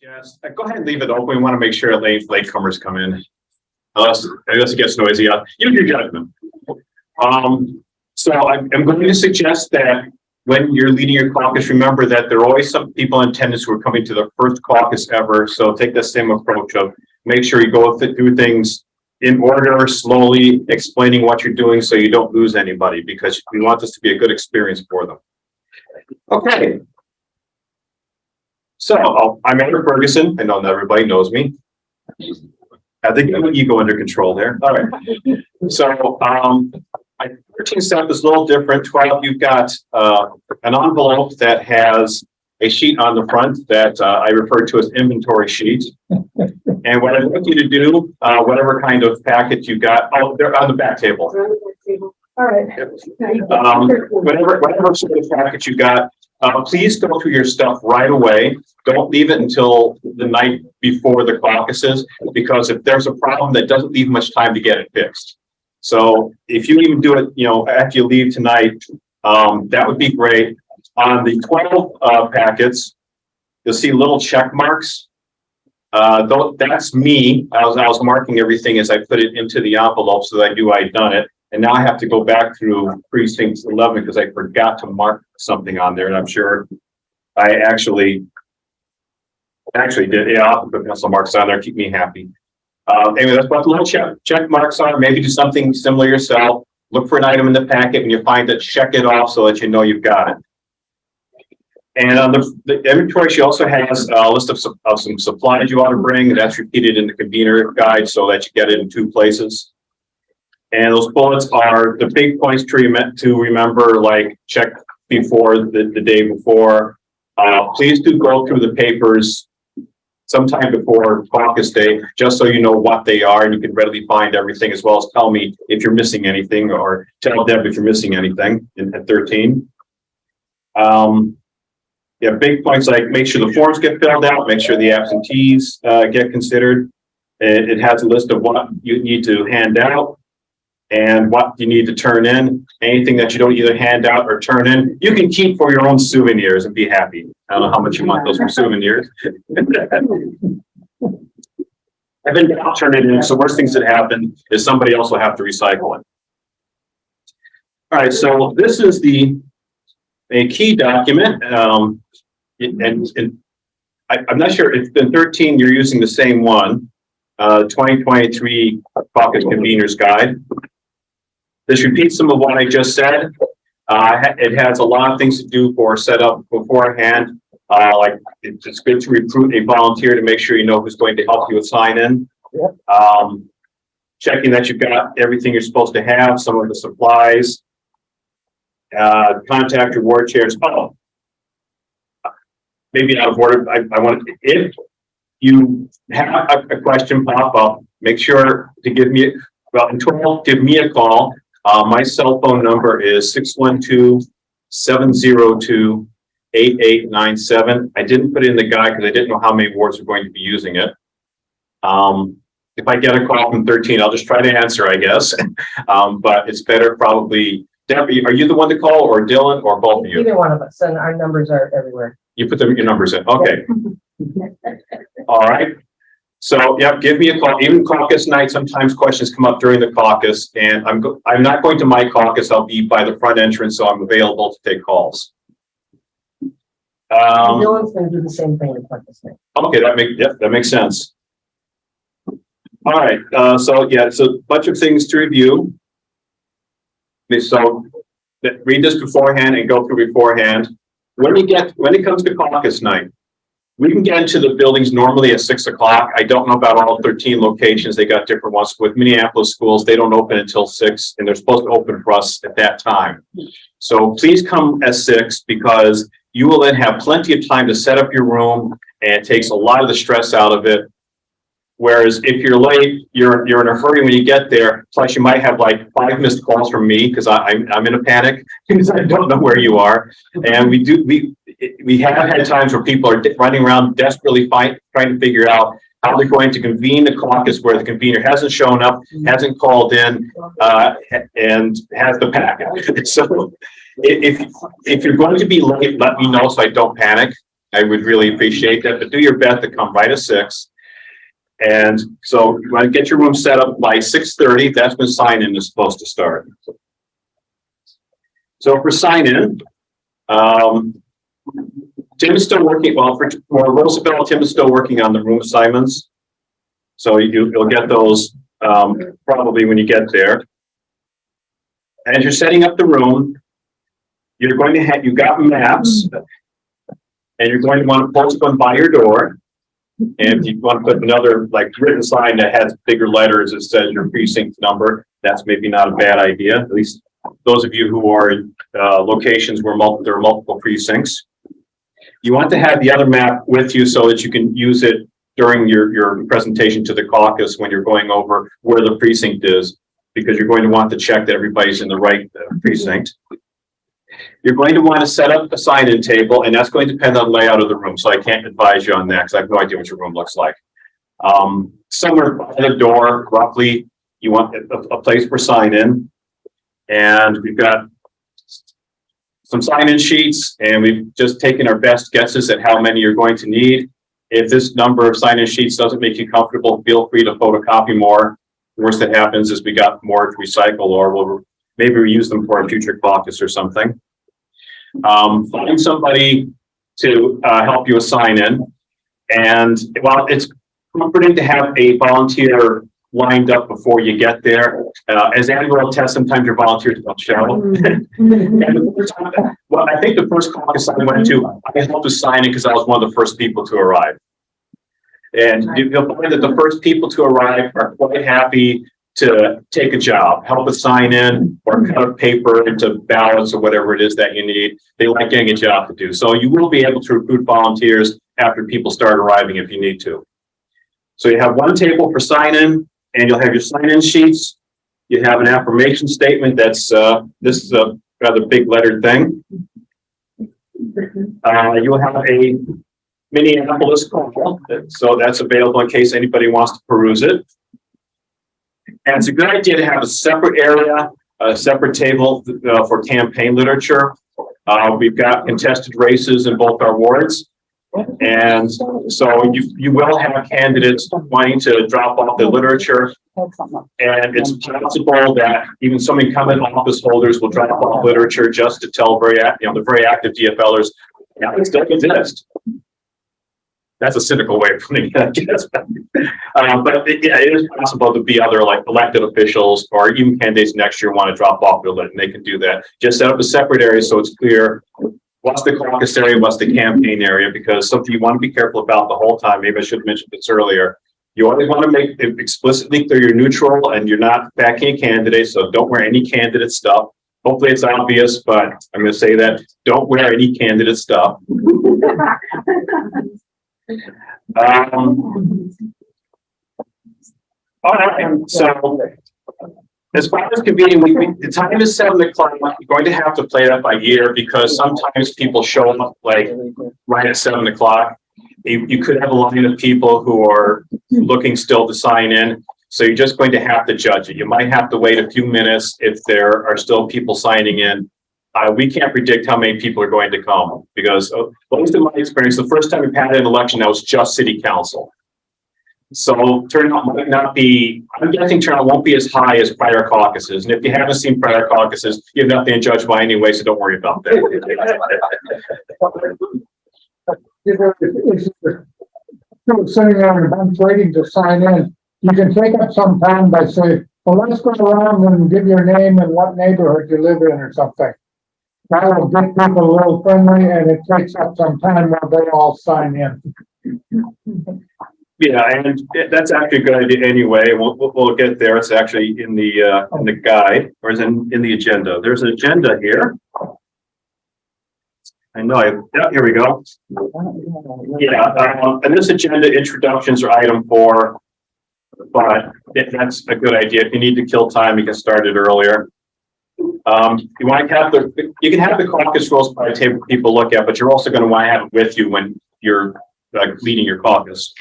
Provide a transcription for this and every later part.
Yes, go ahead and leave it open. We want to make sure latecomers come in. Unless it gets noisy. Use your judgment. So I'm going to suggest that when you're leading your caucus, remember that there are always some people in attendance who are coming to the first caucus ever. So take the same approach of make sure you go through things in order, slowly explaining what you're doing so you don't lose anybody, because we want this to be a good experience for them. Okay. So I'm Andrew Ferguson. I know not everybody knows me. I think I have ego under control there. All right. So my 13 step is a little different. 12, you've got an envelope that has a sheet on the front that I refer to as inventory sheet. And what I'd like you to do, whatever kind of packet you got, they're on the back table. All right. Whatever sort of packet you got, please go through your stuff right away. Don't leave it until the night before the caucuses, because if there's a problem, that doesn't leave much time to get it fixed. So if you even do it, after you leave tonight, that would be great. On the 12 packets, you'll see little check marks. That's me. I was marking everything as I put it into the envelope so that I knew I'd done it. And now I have to go back through precinct 11 because I forgot to mark something on there, and I'm sure I actually did. Yeah, I'll put pencil marks on there, keep me happy. Anyway, that's what the little check marks are. Maybe do something similar yourself. Look for an item in the packet, and you find it, check it off so that you know you've got it. And on the inventory, she also has a list of some supplies you ought to bring. That's repeated in the convener guide so that you get it in 2 places. And those bullets are the big points to remember, like check before the day before. Please do go through the papers sometime before caucus day, just so you know what they are and you can readily find everything, as well as tell me if you're missing anything, or tell Deb if you're missing anything at 13. Yeah, big points like make sure the forms get filled out, make sure the absentees get considered. It has a list of what you need to hand out and what you need to turn in. Anything that you don't either hand out or turn in, you can keep for your own souvenirs and be happy. I don't know how much you want those for souvenirs. I've been I'll turn it in. So worst things that happen is somebody else will have to recycle it. All right, so this is a key document. And I'm not sure if in 13 you're using the same one, 2023 Caucus Conveners Guide. This repeats some of what I just said. It has a lot of things to do for setup beforehand. Like it's good to recruit a volunteer to make sure you know who's going to help you with sign in. Checking that you've got everything you're supposed to have, some of the supplies. Contact your ward chairs. Maybe out of order. I want to, if you have a question pop up, make sure to give me, give me a call. My cell phone number is 612-702-8897. I didn't put it in the guide because I didn't know how many wards are going to be using it. If I get a call from 13, I'll just try to answer, I guess. But it's better probably. Debbie, are you the one to call, or Dylan, or both of you? Either one of us, and our numbers are everywhere. You put your numbers in. Okay. All right. So, yeah, give me a call. Even caucus night, sometimes questions come up during the caucus, and I'm not going to my caucus. I'll be by the front entrance, so I'm available to take calls. Dylan's going to do the same thing in caucus night. Okay, that makes sense. All right. So a bunch of things to review. So read this beforehand and go through beforehand. When it comes to caucus night, we can get into the buildings normally at 6 o'clock. I don't know about all 13 locations. They got different ones. With Minneapolis schools, they don't open until 6, and they're supposed to open for us at that time. So please come at 6, because you will then have plenty of time to set up your room, and it takes a lot of the stress out of it. Whereas if you're late, you're in a hurry when you get there. Plus, you might have like 5 missed calls from me because I'm in a panic because I don't know where you are. And we have had times where people are running around desperately trying to figure out how they're going to convene the caucus where the convener hasn't shown up, hasn't called in, and has the packet. So if you're going to be late, let me know so I don't panic. I would really appreciate that, but do your best to come right at 6. And so you want to get your room set up by 6:30. That's when sign-in is supposed to start. So for sign-in, Tim is still working, well, for Roosevelt, Tim is still working on the room assignments. So you'll get those probably when you get there. As you're setting up the room, you're going to have, you've got maps, and you're going to want to post them by your door. And if you want to put another like written sign that has bigger letters that says your precinct number, that's maybe not a bad idea. At least those of you who are in locations where there are multiple precincts. You want to have the other map with you so that you can use it during your presentation to the caucus when you're going over where the precinct is, because you're going to want to check that everybody's in the right precinct. You're going to want to set up a sign-in table, and that's going to depend on layout of the room. So I can't advise you on that because I have no idea what your room looks like. Somewhere by the door, roughly, you want a place for sign-in. And we've got some sign-in sheets, and we've just taken our best guesses at how many you're going to need. If this number of sign-in sheets doesn't make you comfortable, feel free to photocopy more. The worst that happens is we got more to recycle, or we'll maybe reuse them for a future caucus or something. Find somebody to help you with sign-in. And while it's comforting to have a volunteer lined up before you get there, as Andy will test, sometimes your volunteers don't show. Well, I think the first caucus I went to, I helped with signing because I was one of the first people to arrive. And you'll find that the first people to arrive are quite happy to take a job, help with sign in, or cut up paper into ballots or whatever it is that you need. They like getting a job to do. So you will be able to recruit volunteers after people start arriving if you need to. So you have one table for sign in, and you'll have your sign in sheets. You have an affirmation statement that's this is a rather big lettered thing. You will have a Minneapolis call, so that's available in case anybody wants to peruse it. And it's a good idea to have a separate area, a separate table for campaign literature. We've got contested races in both our wards. And so you will have candidates wanting to drop off the literature. And it's possible that even some incumbent office holders will drop off literature just to tell the very active DFLers, yeah, it still exists. That's a cynical way of putting it, I guess. But it is possible to be other like elected officials or even candidates next year want to drop off their lit, and they can do that. Just set up a separate area so it's clear what's the caucus area, what's the campaign area, because something you want to be careful about the whole time. Maybe I should have mentioned this earlier. You always want to make it explicitly clear you're neutral and you're not backing a candidate, so don't wear any candidate stuff. Hopefully it's obvious, but I'm going to say that don't wear any candidate stuff. All right, so as far as convening, the time is 7 o'clock. You're going to have to play that by ear because sometimes people show up like right at 7 o'clock. You could have a line of people who are looking still to sign in. So you're just going to have to judge it. You might have to wait a few minutes if there are still people signing in. We can't predict how many people are going to come because, at least in my experience, the first time we've had an election, that was just city council. So turnout might not be, I'm guessing turnout won't be as high as prior caucuses. And if you haven't seen prior caucuses, you have nothing to judge by anyway, so don't worry about that. Sitting on a bench waiting to sign in, you can take up some time by saying, well, let's go around and give your name and what neighborhood you live in or something. That will get people a little friendly, and it takes up some time while they all sign in. Yeah, and that's actually a good idea anyway. We'll get there. It's actually in the guide, or is in the agenda. There's an agenda here. I know. Yeah, here we go. Yeah, and this agenda introductions are item 4, but that's a good idea. If you need to kill time, you can start it earlier. You want to have you can have the caucus rules by table people look at, but you're also going to want to have it with you when you're leading your caucus.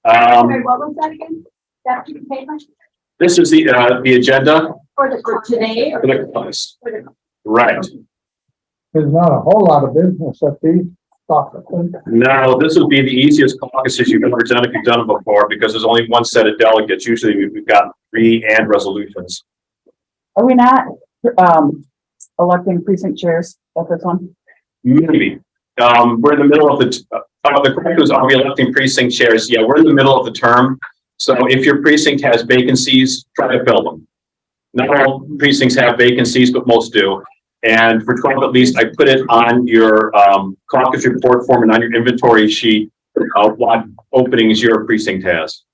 What was that again? That piece of paper? This is the agenda For today? for the caucus. Right. There's not a whole lot of business at these. caucus. No, this would be the easiest caucuses you've ever done if you've done it before, because there's only one set of delegates. Usually we've got 3 and resolutions. Are we not, electing precinct chairs at this one? Maybe. We're in the middle of the correct was, are we electing precinct chairs? Yeah, we're in the middle of the term. So if your precinct has vacancies, try to fill them. Not all precincts have vacancies, but most do. And for 12 at least, I put it on your caucus report form and on your inventory sheet of what openings your precinct has.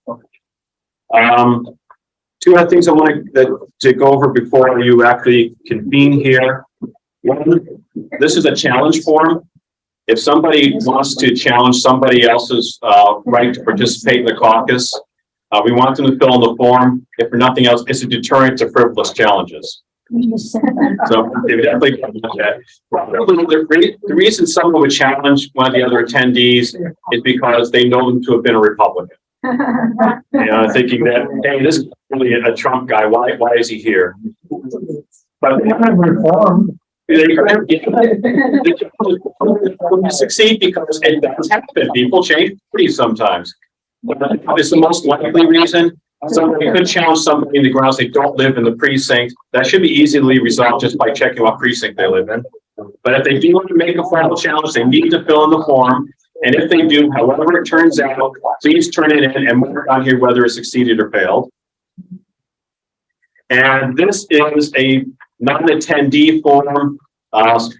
2 other things I want to go over before you actually convene here. One, this is a challenge form. If somebody wants to challenge somebody else's right to participate in the caucus, we want them to fill in the form. If for nothing else, it's a deterrent to frivolous challenges. So they definitely that. The reason someone would challenge one of the other attendees is because they know them to have been a Republican. Thinking that, hey, this is really a Trump guy. Why is he here? But They haven't reformed. they succeed because it does happen. People change pretty sometimes. But it's the most likely reason. Somebody could challenge somebody in the grounds they don't live in the precinct. That should be easily resolved just by checking what precinct they live in. But if they do want to make a formal challenge, they need to fill in the form. And if they do, however it turns out, please turn it in and mark on here whether it succeeded or failed. And this is a non-attendee form.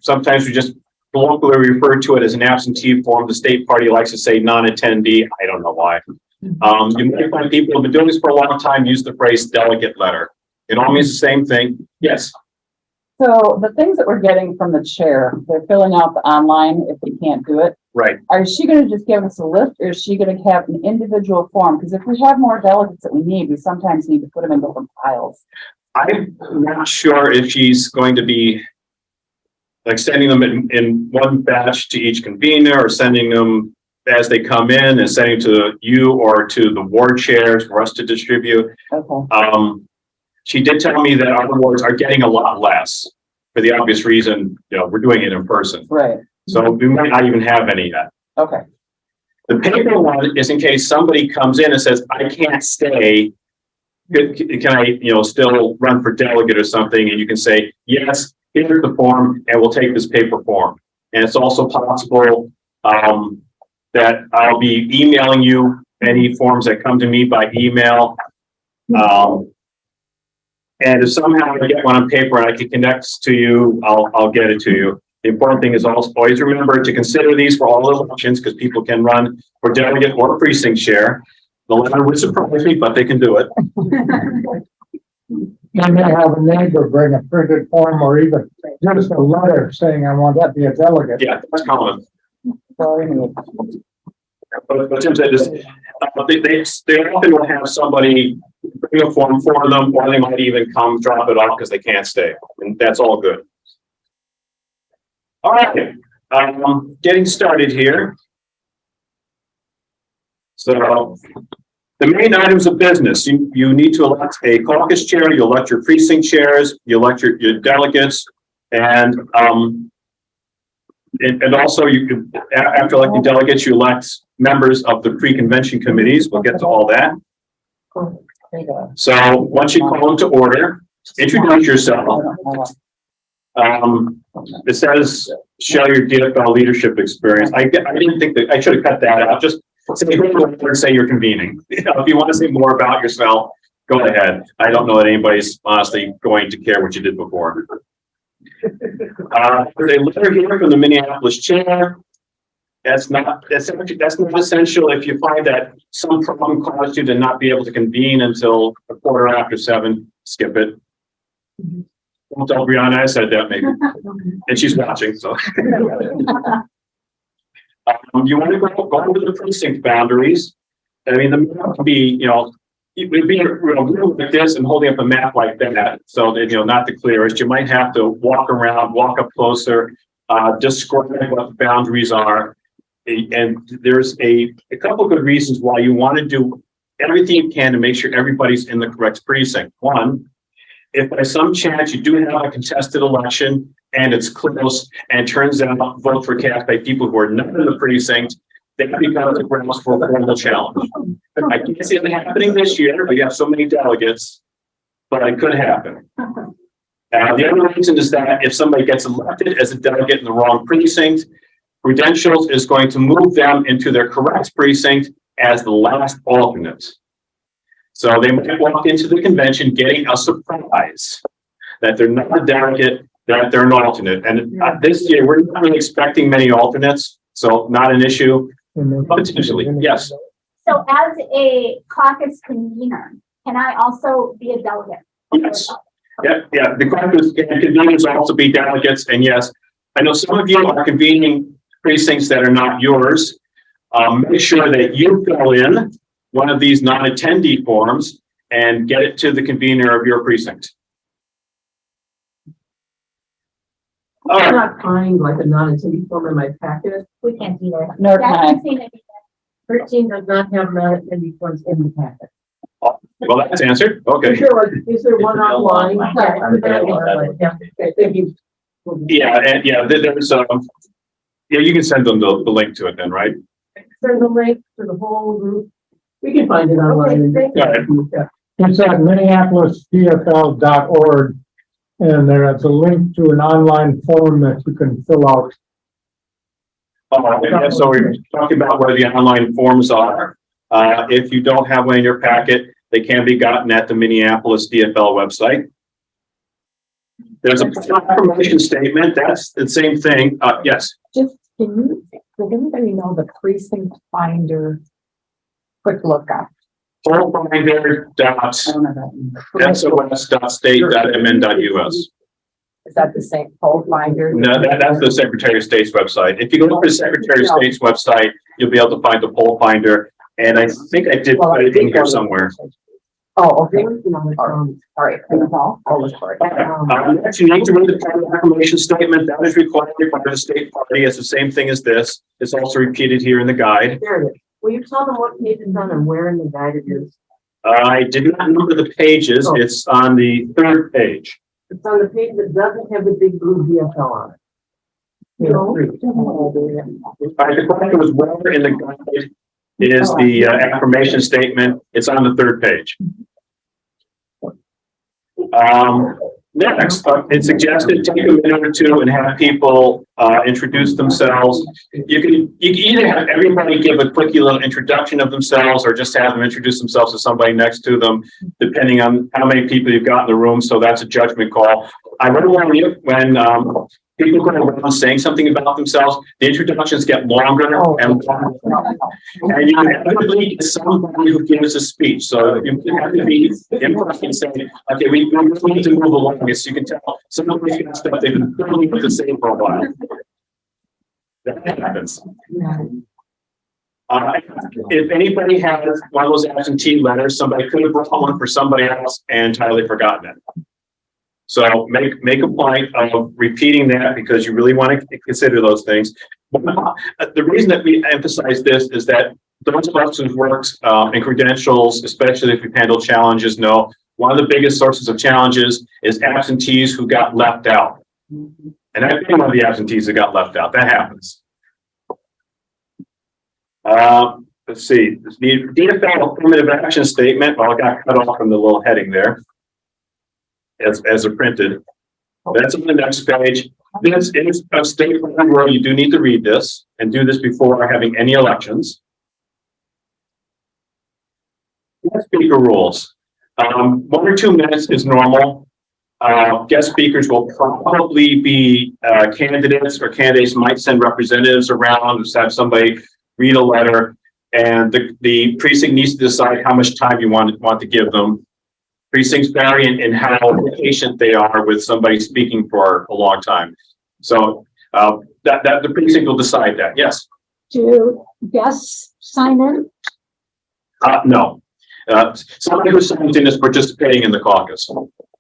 Sometimes we just colloquially refer to it as an absentee form. The state party likes to say non-attendee. I don't know why. You might find people who have been doing this for a long time use the phrase delegate letter. It all means the same thing. Yes. So the things that we're getting from the chair, they're filling out the online if they can't do it. Right. Are she gonna just give us a list, or is she gonna have an individual form? Because if we have more delegates that we need, we sometimes need to put them in different piles. I'm not sure if she's going to be like sending them in one batch to each convener, or sending them as they come in and sending to you or to the ward chairs for us to distribute. Okay. She did tell me that our wards are getting a lot less for the obvious reason, we're doing it in person. Right. So we might not even have any yet. Okay. The paper one is in case somebody comes in and says, I can't stay. Can I, still run for delegate or something? And you can say, yes, here's the form and we'll take this paper form. And it's also possible that I'll be emailing you any forms that come to me by email. And if somehow I get one on paper and I can connect to you, I'll get it to you. The important thing is also always remember to consider these for all elections, because people can run for delegate or precinct chair. The letter would surprise me, but they can do it. They may have a neighbor bring a printed form or even just a letter saying, I want to be a delegate. Yeah, that's common. So, But Tim said this, they often will have somebody bring a form for them, or they might even come drop it off because they can't stay. And that's all good. All right, getting started here. So the main items of business, you need to elect a caucus chair, you elect your precinct chairs, you elect your delegates, and also you can, after electing delegates, you elect members of the pre-convention committees. We'll get to all that. So once you call them to order, introduce yourself. It says, show your DFL leadership experience. I didn't think that I should have cut that out. Just say who you are and say you're convening. If you want to say more about yourself, go ahead. I don't know that anybody's honestly going to care what you did before. There's a letter here from the Minneapolis chair. That's not essential. If you find that some problem caused you to not be able to convene until 7:15, skip it. Don't tell Brianna I said that, maybe. And she's watching, so. You want to go over the precinct boundaries. I mean, the map can be, it would be like this and holding up a map like that. So that, not the clearest. You might have to walk around, walk up closer, describe what the boundaries are. And there's a couple good reasons why you want to do everything you can to make sure everybody's in the correct precinct. One, if by some chance you do have a contested election and it's close, and turns out votes were cast by people who are not in the precinct, that becomes a grounds for a formal challenge. I can't see it happening this year, we have so many delegates, but it could happen. The other reason is that if somebody gets elected as a delegate in the wrong precinct, credentials is going to move them into their correct precinct as the last alternate. So they might walk into the convention getting a surprise that they're not a delegate, that they're an alternate. And this year, we're not really expecting many alternates, so not an issue. Potentially, yes. So as a caucus convener, can I also be a delegate? Yes. Yeah. The caucus conveners also be delegates, and yes, I know some of you are convening precincts that are not yours. Make sure that you fill in one of these non-attendee forms and get it to the convener of your precinct. I cannot find like a non-attendee form in my packet. We can't do that. Nor can I. That's the same. 13 does not have non-attendee forms in the packet. Well, that's answered. Okay. Is there one online? Yeah, okay, thank you. Yeah, and yeah, there's yeah, you can send them the link to it then, right? Send the link to the whole group. We can find it online. Yeah. It's at minneapolisdfl.org, and there's a link to an online form that you can fill out. And so we're talking about where the online forms are. If you don't have one in your packet, they can be gotten at the Minneapolis DFL website. There's a confirmation statement. That's the same thing. Yes. Just, does anybody know the precinct finder? Quick look up. Pollfinder.sos.state.mn.us. Is that the same poll finder? No, that's the Secretary of State's website. If you go to the Secretary of State's website, you'll be able to find the poll finder. And I think I did put it in here somewhere. Oh, okay. All right. I'll look for it. Next, you need to read the proclamation statement. That is required by the state party. It's the same thing as this. It's also repeated here in the guide. There it is. Will you tell them what page it's on and where in the guide it is? I did not number the pages. It's on the third page. It's on the page that doesn't have the big blue DFL on it. All right, the question was where in the guide is the affirmation statement. It's on the third page. Next, it's suggested take a minute or two and have people introduce themselves. You can either have everybody give a quick little introduction of themselves or just have them introduce themselves to somebody next to them, depending on how many people you've got in the room. So that's a judgment call. I really want you when people go around saying something about themselves, the introductions get longer and longer. And you inevitably get somebody who gives a speech. So you have to be impressed and say, okay, we need to move along. As you can tell, some of these stuff they've been building with the same for a while. That happens. If anybody has one of those absentee letters, somebody could have brought one for somebody else and entirely forgotten it. So make a point of repeating that because you really want to consider those things. But the reason that we emphasize this is that those of us who works in credentials, especially if we've handled challenges, know one of the biggest sources of challenges is absentees who got left out. And I've been one of the absentees that got left out. That happens. Let's see. The DFL affirmative action statement, well, I got cut off from the little heading there. As they're printed. That's on the next page. This is a statement where you do need to read this and do this before having any elections. Guest speaker rules. 1 or 2 minutes is normal. Guest speakers will probably be candidates, or candidates might send representatives around, just have somebody read a letter, and the precinct needs to decide how much time you want to give them. Precincts vary in how patient they are with somebody speaking for a long time. So that the precinct will decide that. Yes. Do guests sign in? No. Somebody who signs in is participating in the caucus.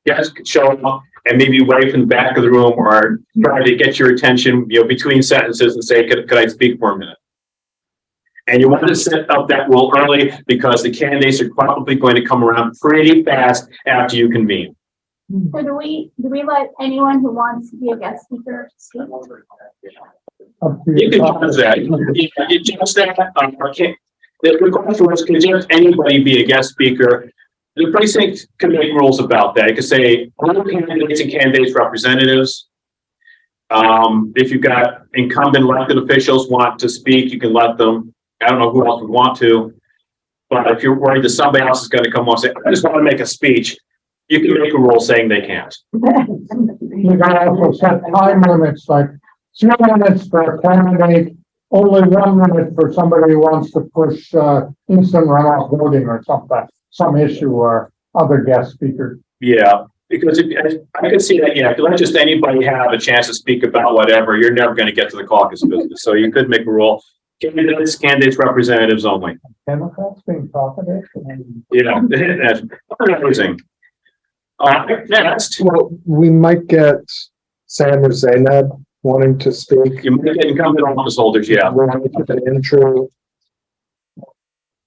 Guests could show up and maybe wave from the back of the room or try to get your attention, between sentences and say, could I speak for a minute? And you want to set up that rule early because the candidates are probably going to come around pretty fast after you convene. So do we let anyone who wants to be a guest speaker speak? Up to You can yourself. judge that. You judge that, the question was, can just anybody be a guest speaker? The precinct can make rules about that. It could say, all candidates and candidates representatives. If you've got incumbent elected officials want to speak, you can let them. I don't know who else would want to. But if you're worried that somebody else is gonna come on and say, I just want to make a speech, you can make a rule saying they can't. You gotta also set time limits, like 2 minutes for a candidate, only 1 minute for somebody who wants to push, instant runoff voting or something, some issue or other guest speakers. Yeah, because I can see that, yeah, if you let just anybody have a chance to speak about whatever, you're never gonna get to the caucus business. So you could make a rule, candidates, representatives only. Democrats being talkative. Yeah, that's amazing. Next, Well, we might get Sam or Zainab wanting to speak. you might get incumbent office holders, yeah. We'll have to get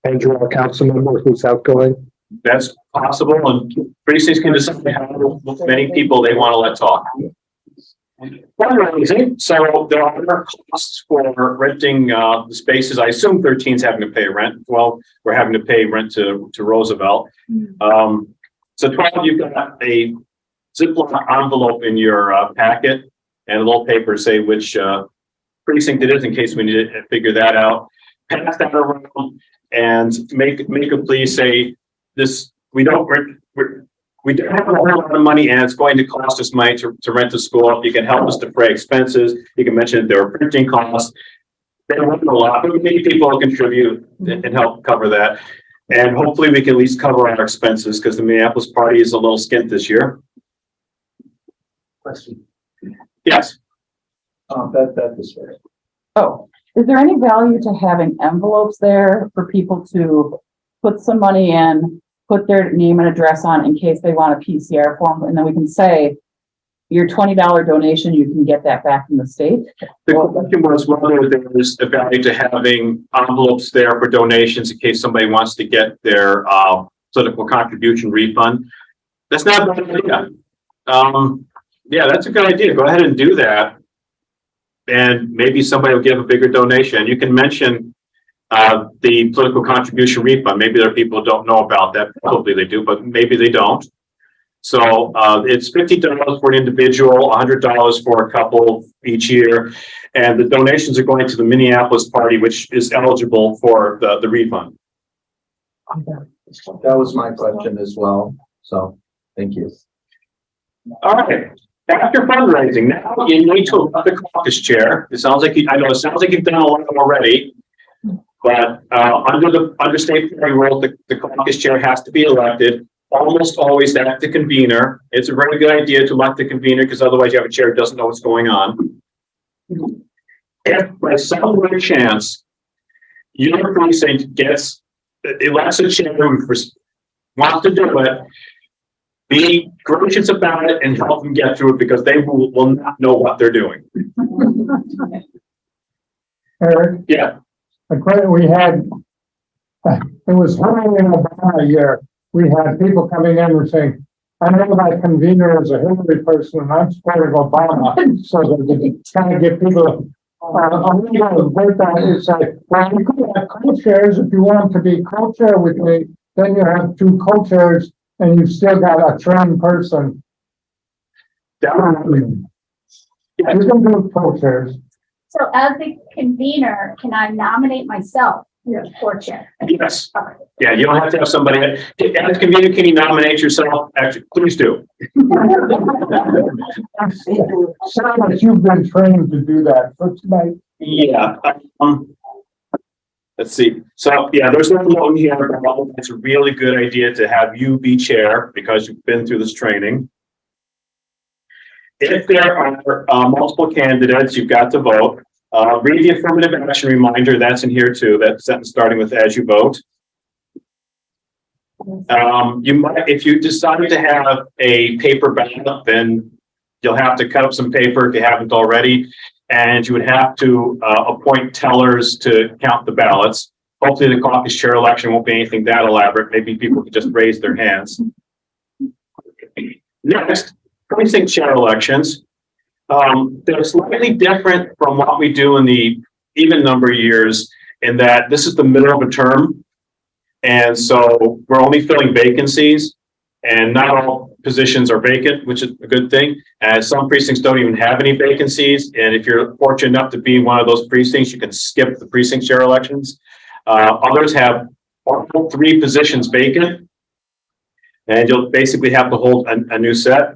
Andrew, our council member who's outgoing. That's possible, and precincts can decide how many people they want to let talk. Fundraising, so there are costs for renting the spaces. I assume 13's having to pay rent. Well, we're having to pay rent to Roosevelt. So 12, you've got a Ziploc envelope in your packet and a little paper say which precinct it is in case we need to figure that out. Pass that around and make a plea, say this, we don't have a whole lot of money and it's going to cost us money to rent the school. You can help us defray expenses. You can mention that there are printing costs. They won't a lot, but many people will contribute and help cover that. And hopefully we can at least cover our expenses because the Minneapolis party is a little skint this year. Question. Yes. That is fair. Oh, is there any value to having envelopes there for people to put some money in, put their name and address on in case they want a PCR form, and then we can say, your $20 donation, you can get that back from the state? The question was whether there's a value to having envelopes there for donations in case somebody wants to get their political contribution refund. That's not a bad idea. Yeah, that's a good idea. Go ahead and do that. And maybe somebody will give a bigger donation. You can mention the political contribution refund. Maybe there are people who don't know about that. Probably they do, but maybe they don't. So it's $50 for an individual, $100 for a couple each year. And the donations are going to the Minneapolis party, which is eligible for the refund. That was my question as well. So, thank you. All right. After fundraising, now you need to elect the caucus chair. It sounds like it sounds like you've done a lot already. But under state party rules, the caucus chair has to be elected. Almost always at the convener. It's a very good idea to elect the convener because otherwise you have a chair who doesn't know what's going on. If by some weird chance your precinct elects a chair who wants to do it, be gracious about it and help them get through it because they will not know what they're doing. Eric, Yeah. we had, it was Hillary and Obama year. We had people coming in and saying, I know that convener is a Hillary person and I'm supporting Obama. So that they kind of give people a little breakdown. It's like, well, you could have co-chairs if you want to be co-chair with me. Then you have 2 co-chairs and you've still got a trained person. Definitely. You can do co-chairs. So as the convener, can I nominate myself for chair? Yes. Yeah, you don't have to have somebody. As convener, can you nominate yourself? Actually, please do. Sounds like you've been trained to do that for tonight. Yeah. Let's see. So yeah, there's no note here about it's a really good idea to have you be chair because you've been through this training. If there are multiple candidates, you've got to vote. Read the affirmative action reminder. That's in here too. That sentence starting with as you vote. You might, if you decide to have a paper ballot, then you'll have to cut up some paper if you haven't already. And you would have to appoint tellers to count the ballots. Hopefully the caucus chair election won't be anything that elaborate. Maybe people could just raise their hands. Next, precinct chair elections. They're slightly different from what we do in the even number years in that this is the middle of a term. And so we're only filling vacancies and not all positions are vacant, which is a good thing. As some precincts don't even have any vacancies. And if you're fortunate enough to be in one of those precincts, you can skip the precinct chair elections. Others have all 3 positions vacant. And you'll basically have to hold a new set.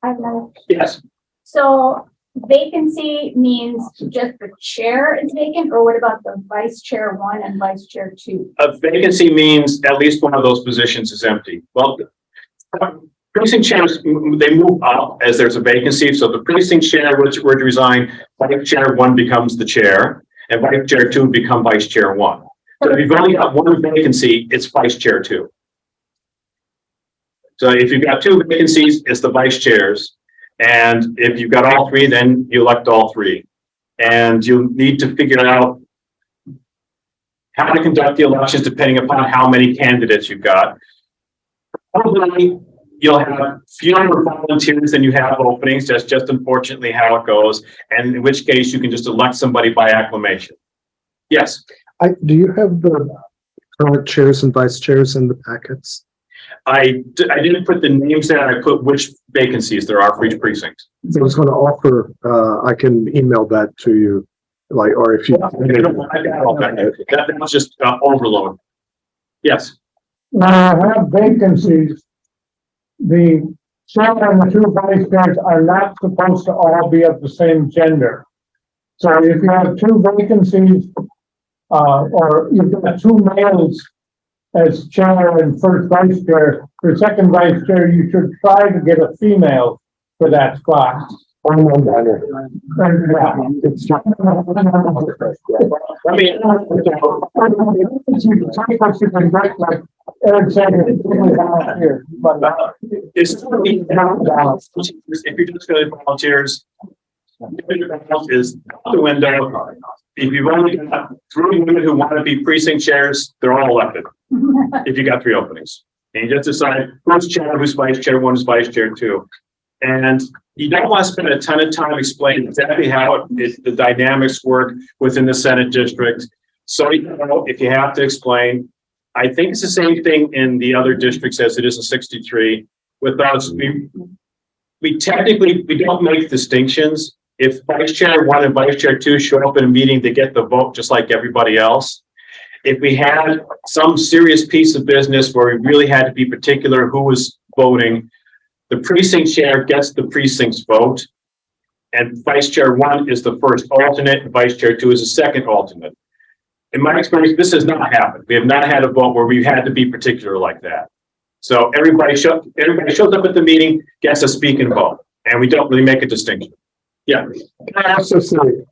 I'd like, Yes. so vacancy means just the chair is vacant, or what about the vice chair 1 and vice chair 2? A vacancy means at least one of those positions is empty. Well, precinct chairs, they move up as there's a vacancy. So the precinct chair were to resign, vice chair 1 becomes the chair, and vice chair 2 become vice chair 1. So if you've only got 1 vacancy, it's vice chair 2. So if you've got 2 vacancies, it's the vice chairs. And if you've got all 3, then you elect all 3. And you'll need to figure out how to conduct the elections depending upon how many candidates you've got. Probably you'll have fewer volunteers than you have openings. That's just unfortunately how it goes. And in which case you can just elect somebody by acclamation. Yes. Do you have the current chairs and vice chairs in the packets? I didn't put the names there. I put which vacancies there are for each precinct. I was going to offer, I can email that to you, like, or if you. That was just overload. Yes. When I have vacancies, the chair and the 2 vice chairs are not supposed to all be of the same gender. So if you have 2 vacancies, or you've got 2 males as chair and first vice chair, for second vice chair, you should try to get a female for that spot. I mean, Eric said, here, but it's if you're just going to volunteers, is out the window. If you've only got 3 women who want to be precinct chairs, they're all elected. If you got 3 openings, and you just decide who's chair, who's vice chair 1, who's vice chair 2, and you don't want to spend a ton of time explaining exactly how the dynamics work within the Senate district. So if you have to explain, I think it's the same thing in the other districts as it is in 63. With us, we technically don't make distinctions. If vice chair 1 and vice chair 2 show up in a meeting, they get the vote just like everybody else. If we had some serious piece of business where we really had to be particular who was voting, the precinct chair gets the precinct's vote, and vice chair 1 is the first alternate, and vice chair 2 is the second alternate. In my experience, this has not happened. We have not had a vote where we've had to be particular like that. So everybody shows up at the meeting, gets a speak and vote, and we don't really make a distinction. Yeah. Can I also say,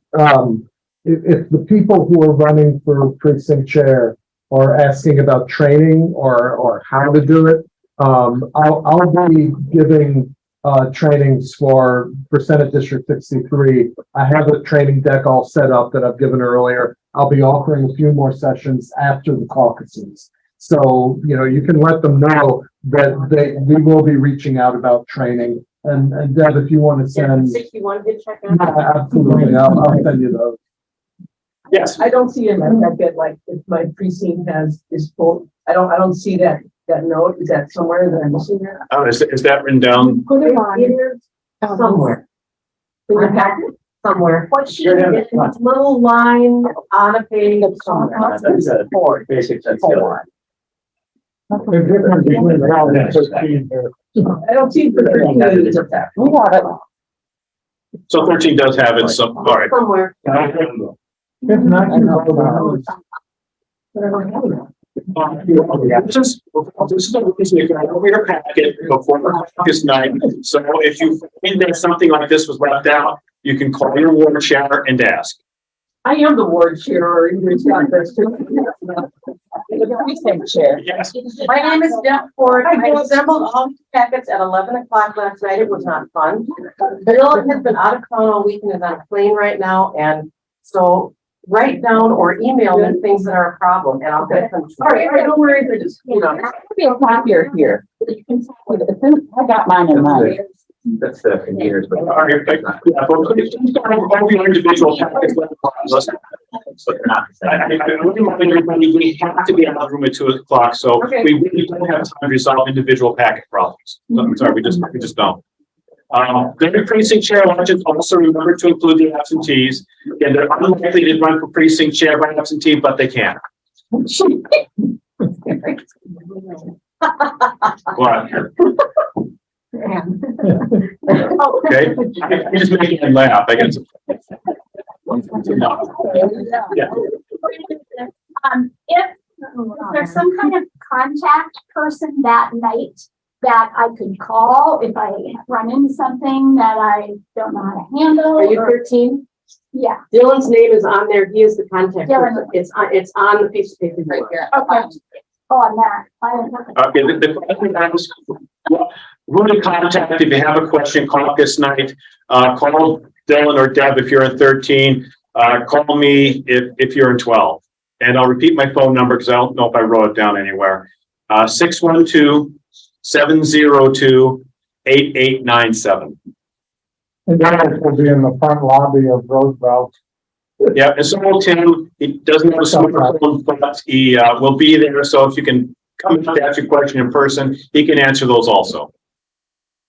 if the people who are running for precinct chair are asking about training or how to do it, I'll be giving trainings for Senate District 63. I have a training deck all set up that I've given earlier. I'll be offering a few more sessions after the caucuses. So, you can let them know that we will be reaching out about training. And Deb, if you want to send. 61 did check out. Yeah, absolutely. I'll send you those. Yes. I don't see in my packet, like, if my precinct is full, I don't see that note. Is that somewhere that I'm missing that? Oh, is that written down? Put it on somewhere. In the packet, somewhere. What sheet Yeah, is it? It's a little line on a page somewhere. That's a basic, that's the one. the difference between 12 and 13 here. I don't see the 13 minutes of that. We got it. So 13 does have it, so, all right. Somewhere. If not, you know, But I don't have it. This is a reason you can over your packet before the caucus night. So if you find that something like this was left out, you can call your ward chair and ask. I am the ward chair, or it's got this too. The precinct chair. Yes. My name is Deb Ford. I assembled all the packets at 11 o'clock last night. It was not fun. Bill has been out of town all week and is on a plane right now. And so write down or email me things that are a problem and I'll get them. All right, don't worry, I just, Be a copier here. I got mine in mind. That's the conveners, but. All right, yeah, but please don't all your individual packets. We have to be out of the room at 2:00, so Okay. we really don't have time to resolve individual packet problems. I'm sorry, we just don't. The precinct chair elections also remember to include the absentees. And they're unlikely to run for precinct chair by absentee, but they can. What? Okay, I'm just making him laugh, I guess. Yeah. If there's some kind of contact person that night that I could call if I run into something that I don't know how to handle. Are you or- 13? Yeah, Dylan's name is on there. He is the contact Dylan. person. It's on the piece of paper. Right here. okay. Oh, on that. I didn't look at- Okay, the question is, who to contact if you have a question, caucus night, call Dylan or Deb if you're in 13, call me if you're in 12. And I'll repeat my phone number because I don't know if I wrote it down anywhere. 612-702-8897. And that will be in the front lobby of Roosevelt. Yeah, and so will Tim. He doesn't have a smartphone, but he will be there. So if you can come to ask your question in person, he can answer those also.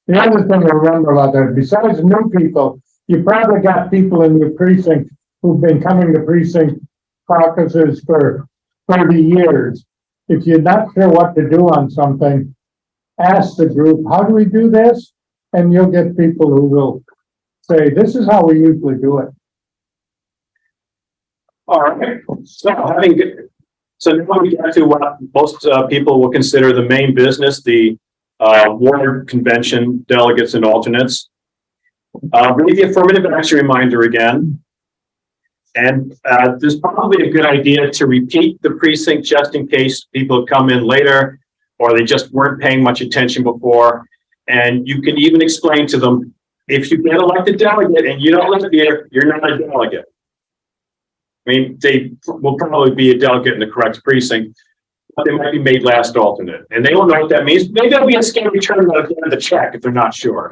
The other thing to remember about that, besides new people, you probably got people in your precinct who've been coming to precinct caucuses for 30 years. If you're not sure what to do on something, ask the group, how do we do this? And you'll get people who will say, this is how we usually do it. All right. So now we get to what most people will consider the main business, the ward convention delegates and alternates. Read the affirmative action reminder again. And this is probably a good idea to repeat the precinct just in case people have come in later or they just weren't paying much attention before. And you can even explain to them, if you get elected delegate and you don't live here, you're not a delegate. I mean, they will probably be a delegate in the correct precinct, but they might be made last alternate. And they will know what that means. Maybe there'll be a scary turn at the end of the check if they're not sure.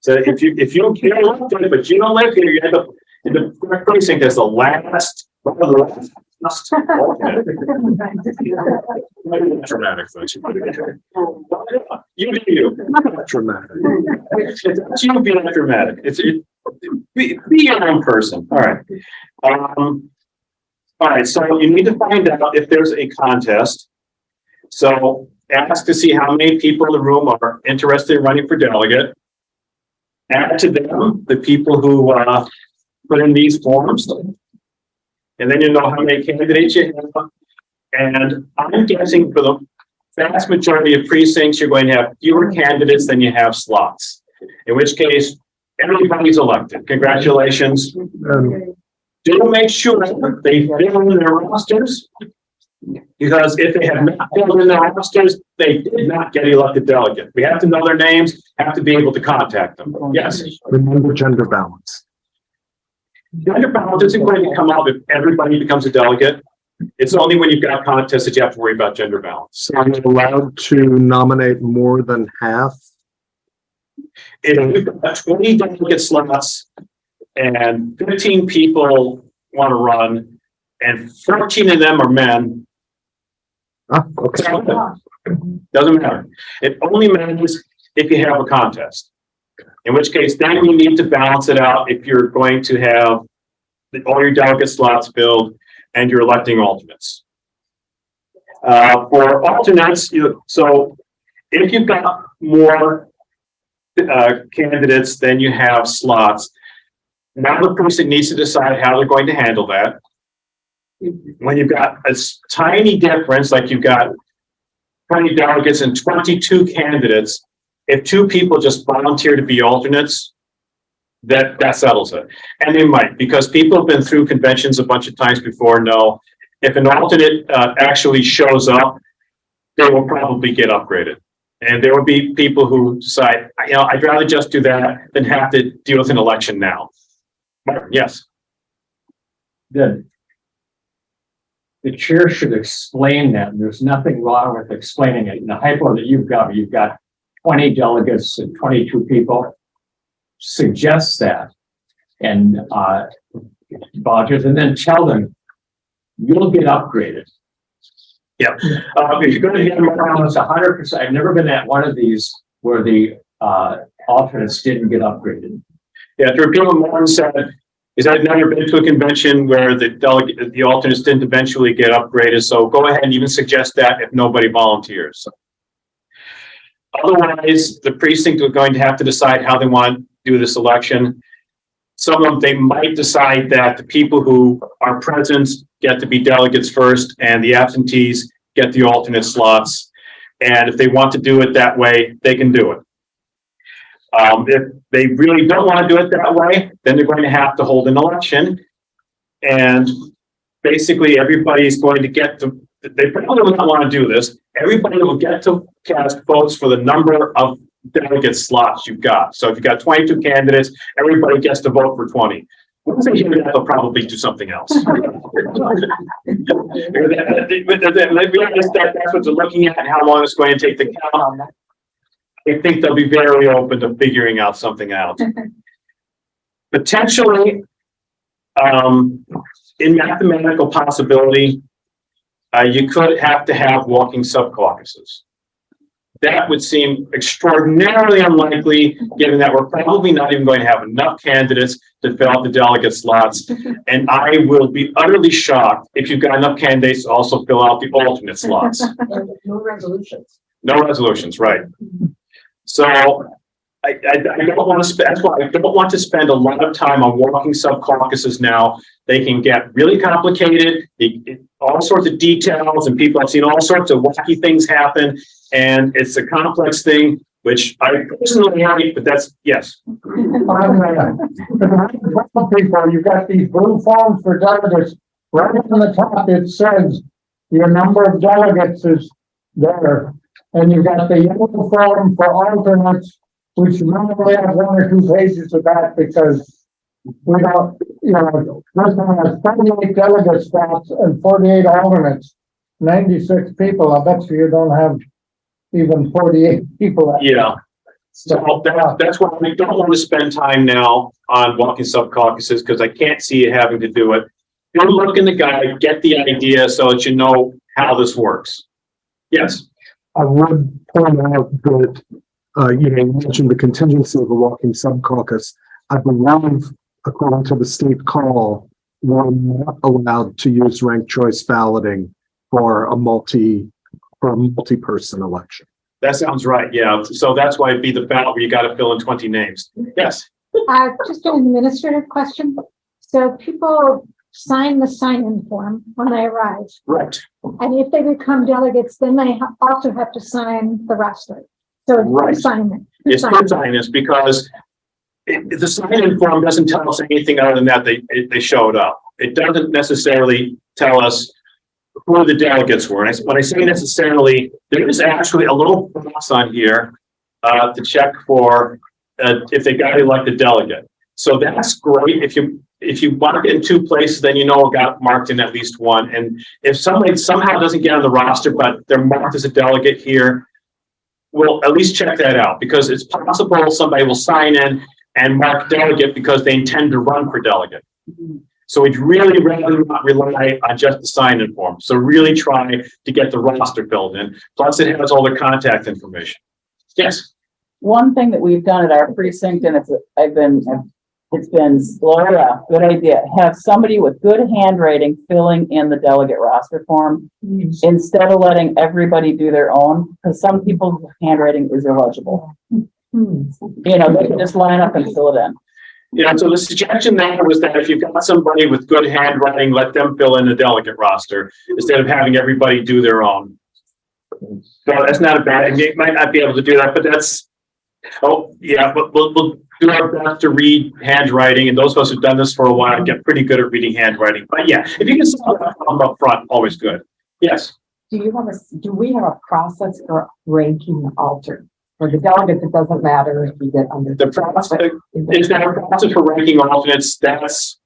So if you get elected, but you don't live here, you end up in the correct precinct as the last alternate. Dramatic, but you do you. Dramatic. It's you being dramatic. Be your own person. All right. All right. So you need to find out if there's a contest. So ask to see how many people in the room are interested in running for delegate. Add to them the people who put in these forms. And then you know how many candidates you have. And I'm guessing for the vast majority of precincts, you're going to have fewer candidates than you have slots. In which case, everybody's elected. Congratulations. Do make sure they fill in their rosters. Because if they have not filled in their rosters, they did not get elected delegate. We have to know their names, have to be able to contact them. Yes. Remember gender balance. Gender balance isn't going to come up if everybody becomes a delegate. It's only when you've got contests that you have to worry about gender balance. So I'm allowed to nominate more than half. If you've got 20 delegate slots and 15 people want to run and 14 of them are men, Okay. doesn't matter. It only matters if you have a contest. In which case, then you need to balance it out if you're going to have all your delegate slots filled and you're electing alternates. For alternates, so if you've got more candidates than you have slots, now the precinct needs to decide how they're going to handle that. When you've got a tiny difference, like you've got 20 delegates and 22 candidates, if 2 people just volunteer to be alternates, that settles it. And they might, because people have been through conventions a bunch of times before, know if an alternate actually shows up, they will probably get upgraded. And there will be people who decide, I'd rather just do that than have to deal with an election now. Yes. Good. the chair should explain that. And there's nothing wrong with explaining it. In the hypo that you've got 20 delegates and 22 people. Suggest that and vouchers, and then tell them you'll get upgraded. Yeah. If you're going to get almost 100%, I've never been at one of these where the alternates didn't get upgraded. Yeah, to repeat what Martin said, is I've never been to a convention where the alternates didn't eventually get upgraded. So go ahead and even suggest that if nobody volunteers. Otherwise, the precinct are going to have to decide how they want to do this election. Some of them, they might decide that the people who are present get to be delegates first and the absentees get the alternate slots. And if they want to do it that way, they can do it. If they really don't want to do it that way, then they're going to have to hold an election. And basically everybody's going to get to, they probably will not want to do this. Everybody will get to cast votes for the number of delegate slots you've got. So if you've got 22 candidates, everybody gets to vote for 20. Once they hear that, they'll probably do something else. That's what they're looking at and how long it's going to take to count. I think they'll be very open to figuring out something out. Potentially, in mathematical possibility, you could have to have walking sub-caucuses. That would seem extraordinarily unlikely, given that we're probably not even going to have enough candidates to fill out the delegate slots. And I will be utterly shocked if you've got enough candidates to also fill out the alternate slots. No resolutions. No resolutions, right. So I don't want to spend, that's why I don't want to spend a lot of time on walking sub-caucuses now. They can get really complicated, all sorts of details, and people have seen all sorts of wacky things happen. And it's a complex thing, which I personally hate, but that's, yes. People, you've got these blue forms for delegates. Right on the top, it says your number of delegates is there. And you've got the yellow form for alternates, which normally have 1 or 2 pages of that because we don't, this one has 38 delegate spots and 48 alternates, 96 people. I bet you don't have even 48 people. Yeah. So that's why we don't want to spend time now on walking sub-caucuses because I can't see you having to do it. You look in the guide, get the idea so that you know how this works. Yes. I would point out that, you mentioned the contingency of a walking sub-caucus. I believe, according to the state call, we're not allowed to use ranked choice balloting for a multi-person election. That sounds right. Yeah. So that's why it'd be the ballot where you got to fill in 20 names. Yes. Just an administrative question. So people sign the sign-in form when they arrive. Right. And if they become delegates, then they also have to sign the roster. So it's Right. assignment. It's good sign-ins because the sign-in form doesn't tell us anything other than that they showed up. It doesn't necessarily tell us who the delegates were. And when I say necessarily, there is actually a little box on here to check for if they got elected delegate. So that's great. If you mark it in 2 places, then it got marked in at least 1. And if somebody somehow doesn't get on the roster, but they're marked as a delegate here, we'll at least check that out because it's possible somebody will sign in and mark delegate because they intend to run for delegate. So we'd really rather not rely on just the sign-in form. So really try to get the roster filled in. Plus it has all the contact information. Yes. One thing that we've done at our precinct, and it's been good idea. Have somebody with good handwriting filling in the delegate roster form instead of letting everybody do their own, because some people's handwriting is illegible. They can just line up and fill it in. Yeah, so the suggestion there was that if you've got somebody with good handwriting, let them fill in the delegate roster instead of having everybody do their own. So that's not a bad, they might not be able to do that, but that's, but we'll do our best to read handwriting, and those of us who've done this for a while get pretty good at reading handwriting. But yeah, if you can solve that problem up front, always good. Yes. Do we have a process for ranking alternates? For the delegates, it doesn't matter if you get under. The process is that a process for ranking alternates. That's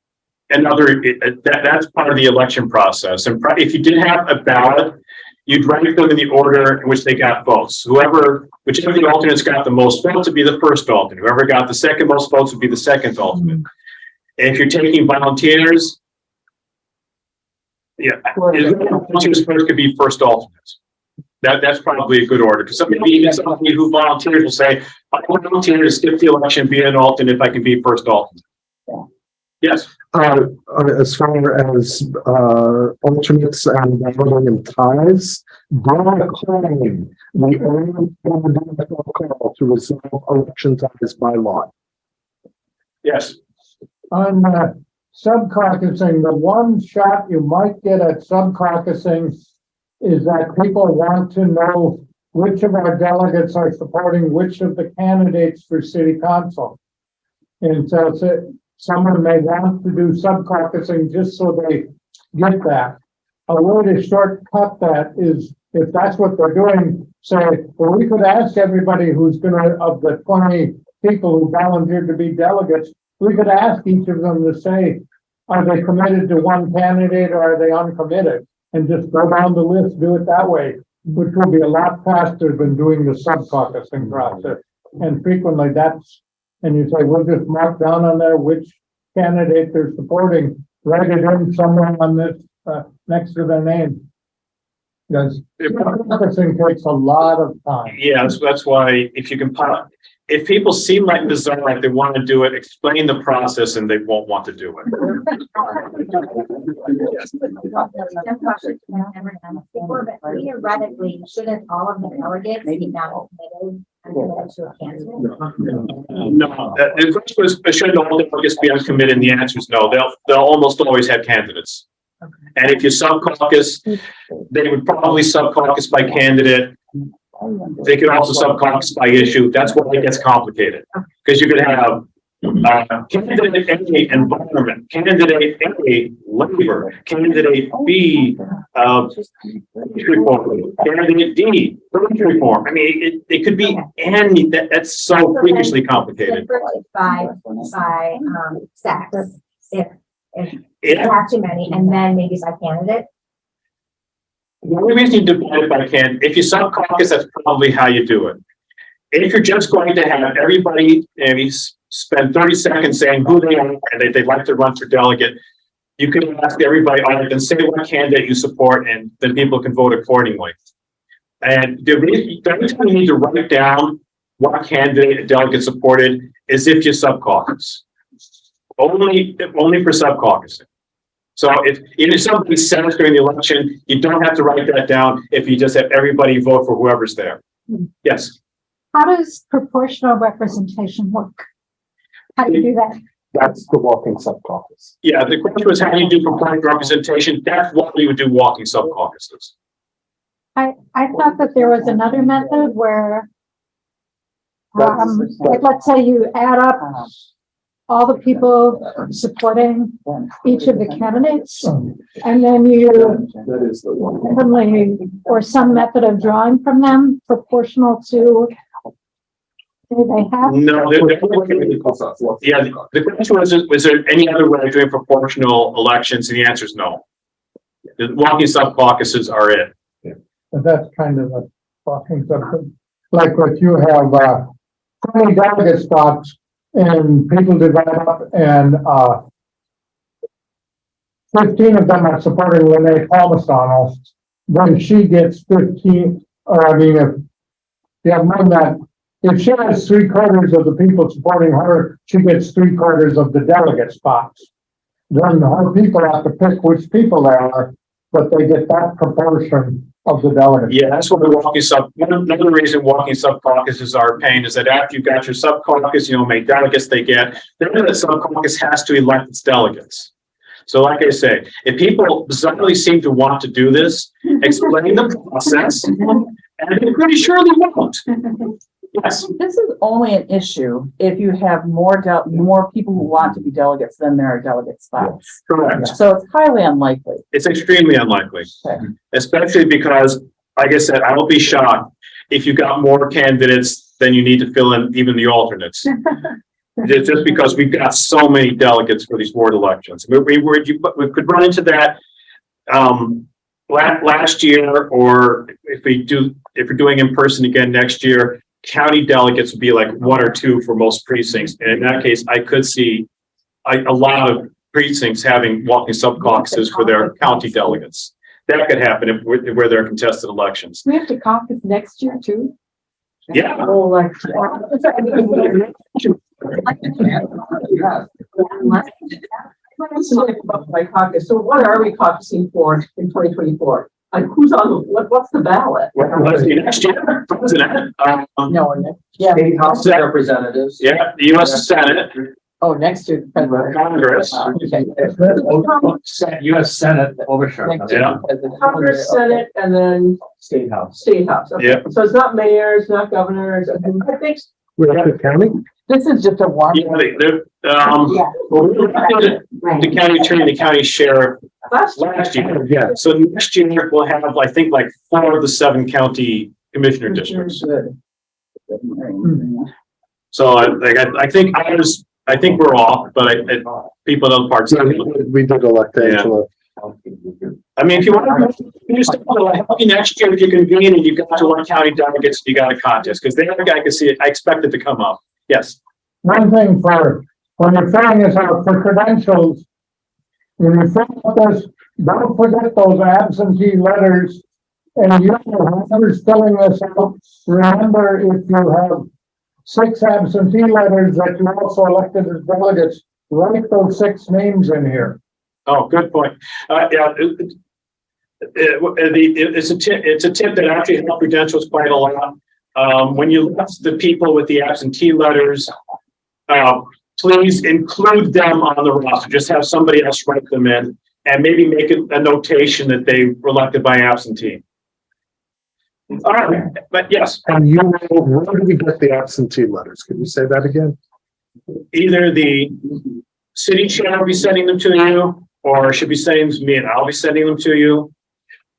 that's part of the election process. And if you did have a ballot, you'd rank them in the order in which they got votes. Whichever of the alternates got the most votes would be the first alternate. Whoever got the second most votes would be the second alternate. And if you're taking volunteers, volunteers first could be first alternates. That's probably a good order, because somebody who volunteers will say, I volunteer to skip the election, be an alternate if I can be first alternate. Yes. As far as alternates and voting and ties, by claim, we only have a DFL call to resolve election ties by law. Yes. On sub-caucusing, the one shot you might get at sub-caucusing is that people want to know which of our delegates are supporting which of the candidates for city council. And so someone may want to do sub-caucusing just so they get that. A way to shortcut that is, if that's what they're doing, say, well, we could ask everybody who's of the 20 people who volunteered to be delegates, we could ask each of them to say, are they committed to one candidate or are they uncommitted? And just go down the list, do it that way, which will be a lot faster than doing the sub-caucusing process. And frequently and you say, we'll just mark down on there which candidate they're supporting, write it in somewhere on this, next to their name. Because sub-caucusing takes a lot of time. Yeah, so that's why if people seem like desire, like they want to do it, explain the process and they won't want to do it. Theoretically, shouldn't all of the delegates be not committed to a candidate? No, the question was, should all delegates be uncommitted? And the answer is no. They'll almost always have candidates. Okay. And if you sub-caucus, they would probably sub-caucus by candidate. They could also sub-caucus by issue. That's why it gets complicated. Because you could have candidate A, environment, candidate A, labor, candidate B, reform, candidate D, reform. I mean, it could be any, that's so freakishly complicated. By sex, if not too many, and then maybe by candidate. The only reason you divide it by candidate, if you sub-caucus, that's probably how you do it. If you're just going to have everybody maybe spend 30 seconds saying who they are and they'd like to run for delegate, you can ask everybody, all right, then say what candidate you support, and then people can vote accordingly. And the only time you need to write down what candidate a delegate supported is if you sub-caucus. Only for sub-caucusing. So if somebody says during the election, you don't have to write that down if you just have everybody vote for whoever's there. Yes. How does proportional representation work? How do you do that? That's the walking sub-caucus. Yeah, the question was how do you do proportional representation? That's what we would do walking sub-caucuses. I thought that there was another method where, like, let's say you add up all the people supporting each of the candidates, and then you That is the one. or some method of drawing from them proportional to who they have. No, the question was there any other way of doing proportional elections? And the answer is no. The walking sub-caucuses are it. And that's kind of a talking something, like what you have, 20 delegate spots and people divide up and, 15 of them are supporting Renee Palmisano, then she gets 15, or I mean, if you have more than that, if she has 3/4 of the people supporting her, she gets 3/4 of the delegate spots. Then her people have to pick which people they are, but they get that proportion of the delegates. Yeah, that's what another reason walking sub-caucuses are a pain is that after you've got your sub-caucus, how many delegates they get, then the sub-caucus has to elect its delegates. So like I say, if people bizarrely seem to want to do this, explain the process, and I'm pretty sure they won't. Yes. This is only an issue if you have more people who want to be delegates than there are delegate spots. Correct. So it's highly unlikely. It's extremely unlikely, Okay. especially because, like I said, I will be shocked if you got more candidates than you need to fill in even the alternates. Just because we've got so many delegates for these board elections. We could run into that, last year, or if we're doing in person again next year, county delegates would be like 1 or 2 for most precincts. And in that case, I could see a lot of precincts having walking sub caucuses for their county delegates. That could happen if where there are contested elections. We have to caucus next year too. Yeah. Oh, like. My caucus, so what are we caucusing for in 2024? Like, who's on, what's the ballot? Let's see, next year, president, Yeah. State House of Representatives. yeah, the US Senate, Oh, next year. Congress. US Senate overshared. Yeah. Congress, Senate, and then State House. State House. Okay. Yeah. So it's not mayors, not governors, I think. With the county? This is just a warm. Yeah, well, we elected the county attorney, the county sheriff last year. Yeah. So next year we'll have, I think, like 4 of the 7 county commissioner districts. So I think we're off, but people in other parts. We did elect Angela. I mean, if you want to, help you next year if you convene and you've got to elect county delegates, you got a contest, because the other guy can see it. I expect it to come up. Yes. One thing for, when you're filling this out for credentials, when you fill out this, don't forget those absentee letters. And you know, whoever's filling this out, remember if you have 6 absentee letters that you also elected as delegates, write those 6 names in here. Oh, good point. Yeah, it's a tip that actually helps credentials quite a lot. When you list the people with the absentee letters, please include them on the roster. Just have somebody else write them in, and maybe make a notation that they were elected by absentee. All right, but yes, And you know, where do we get the absentee letters? Can you say that again? either the city chair will be sending them to you, or should be sending them to me, and I'll be sending them to you,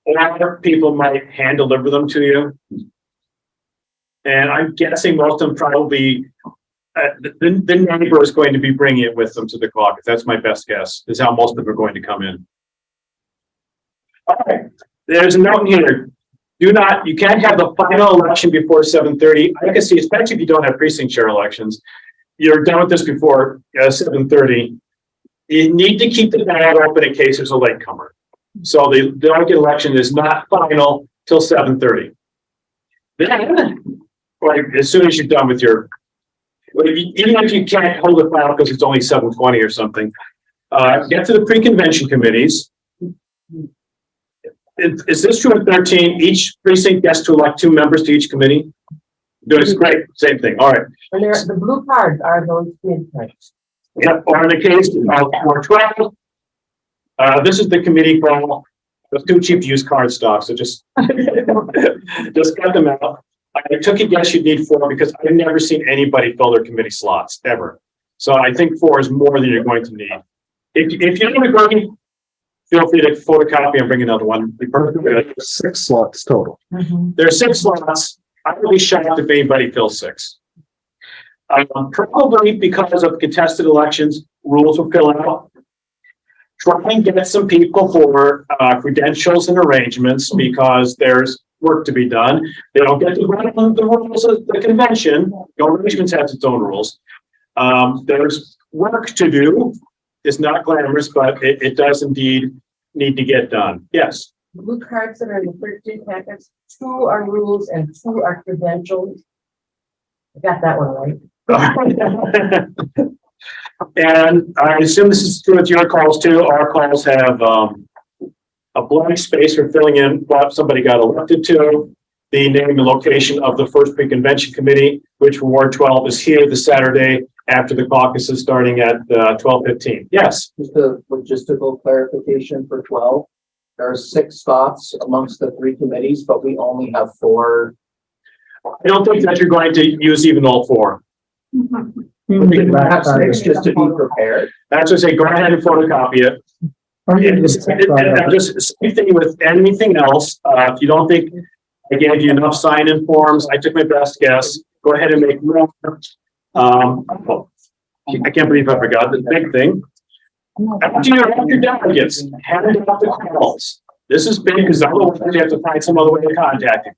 or people might hand deliver them to you. And I'm guessing most of them probably, the neighbor is going to be bringing it with them to the caucus. That's my best guess, is how most of them are going to come in. All right, there's a note here. You can't have the final election before 7:30. I can see, especially if you don't have precinct chair elections, you're done with this before 7:30. You need to keep the ballot open in case there's a latecomer. So the delegate election is not final till 7:30. Then, like, as soon as you're done with your, even if you can't hold it final because it's only 7:20 or something, get to the pre-convention committees. Is this true in 13? Each precinct gets to elect 2 members to each committee? It's great, same thing, all right. And the blue cards are those midterms. Yep, or in the case of 412, this is the committee call. It's too cheap to use card stock, so just cut them out. I took a guess you'd need 4 because I've never seen anybody fill their committee slots, ever. So I think 4 is more than you're going to need. If you don't agree, feel free to photocopy and bring another one. Be perfectly good. 6 slots total. There are 6 slots. I would be shocked if anybody fills 6. Probably because of contested elections, rules will fill out. Try and get some people for credentials and arrangements because there's work to be done. They don't get to run on the rules of the convention. The arrangements has its own rules. There's work to do. It's not glamorous, but it does indeed need to get done. Yes. The blue cards that are in the 13 packets, 2 are rules and 2 are credentials. I got that one right. And I assume this is true with your calls too. Our calls have a blank space for filling in what somebody got elected to, the name and location of the first pre-convention committee, which for Ward 12 is here this Saturday after the caucus is starting at 12:15. Yes. Just a logistical clarification for 12. There are 6 spots amongst the 3 committees, but we only have 4. I don't think that you're going to use even all 4. It's just to be prepared. That's what I say, go ahead and photocopy it. And just same thing with anything else. If you don't think I gave you enough sign-in forms, I took my best guess. Go ahead and make more. I can't believe I forgot the big thing. After you have your delegates, hand out the calls. This is big because otherwise you have to find some other way to contact you.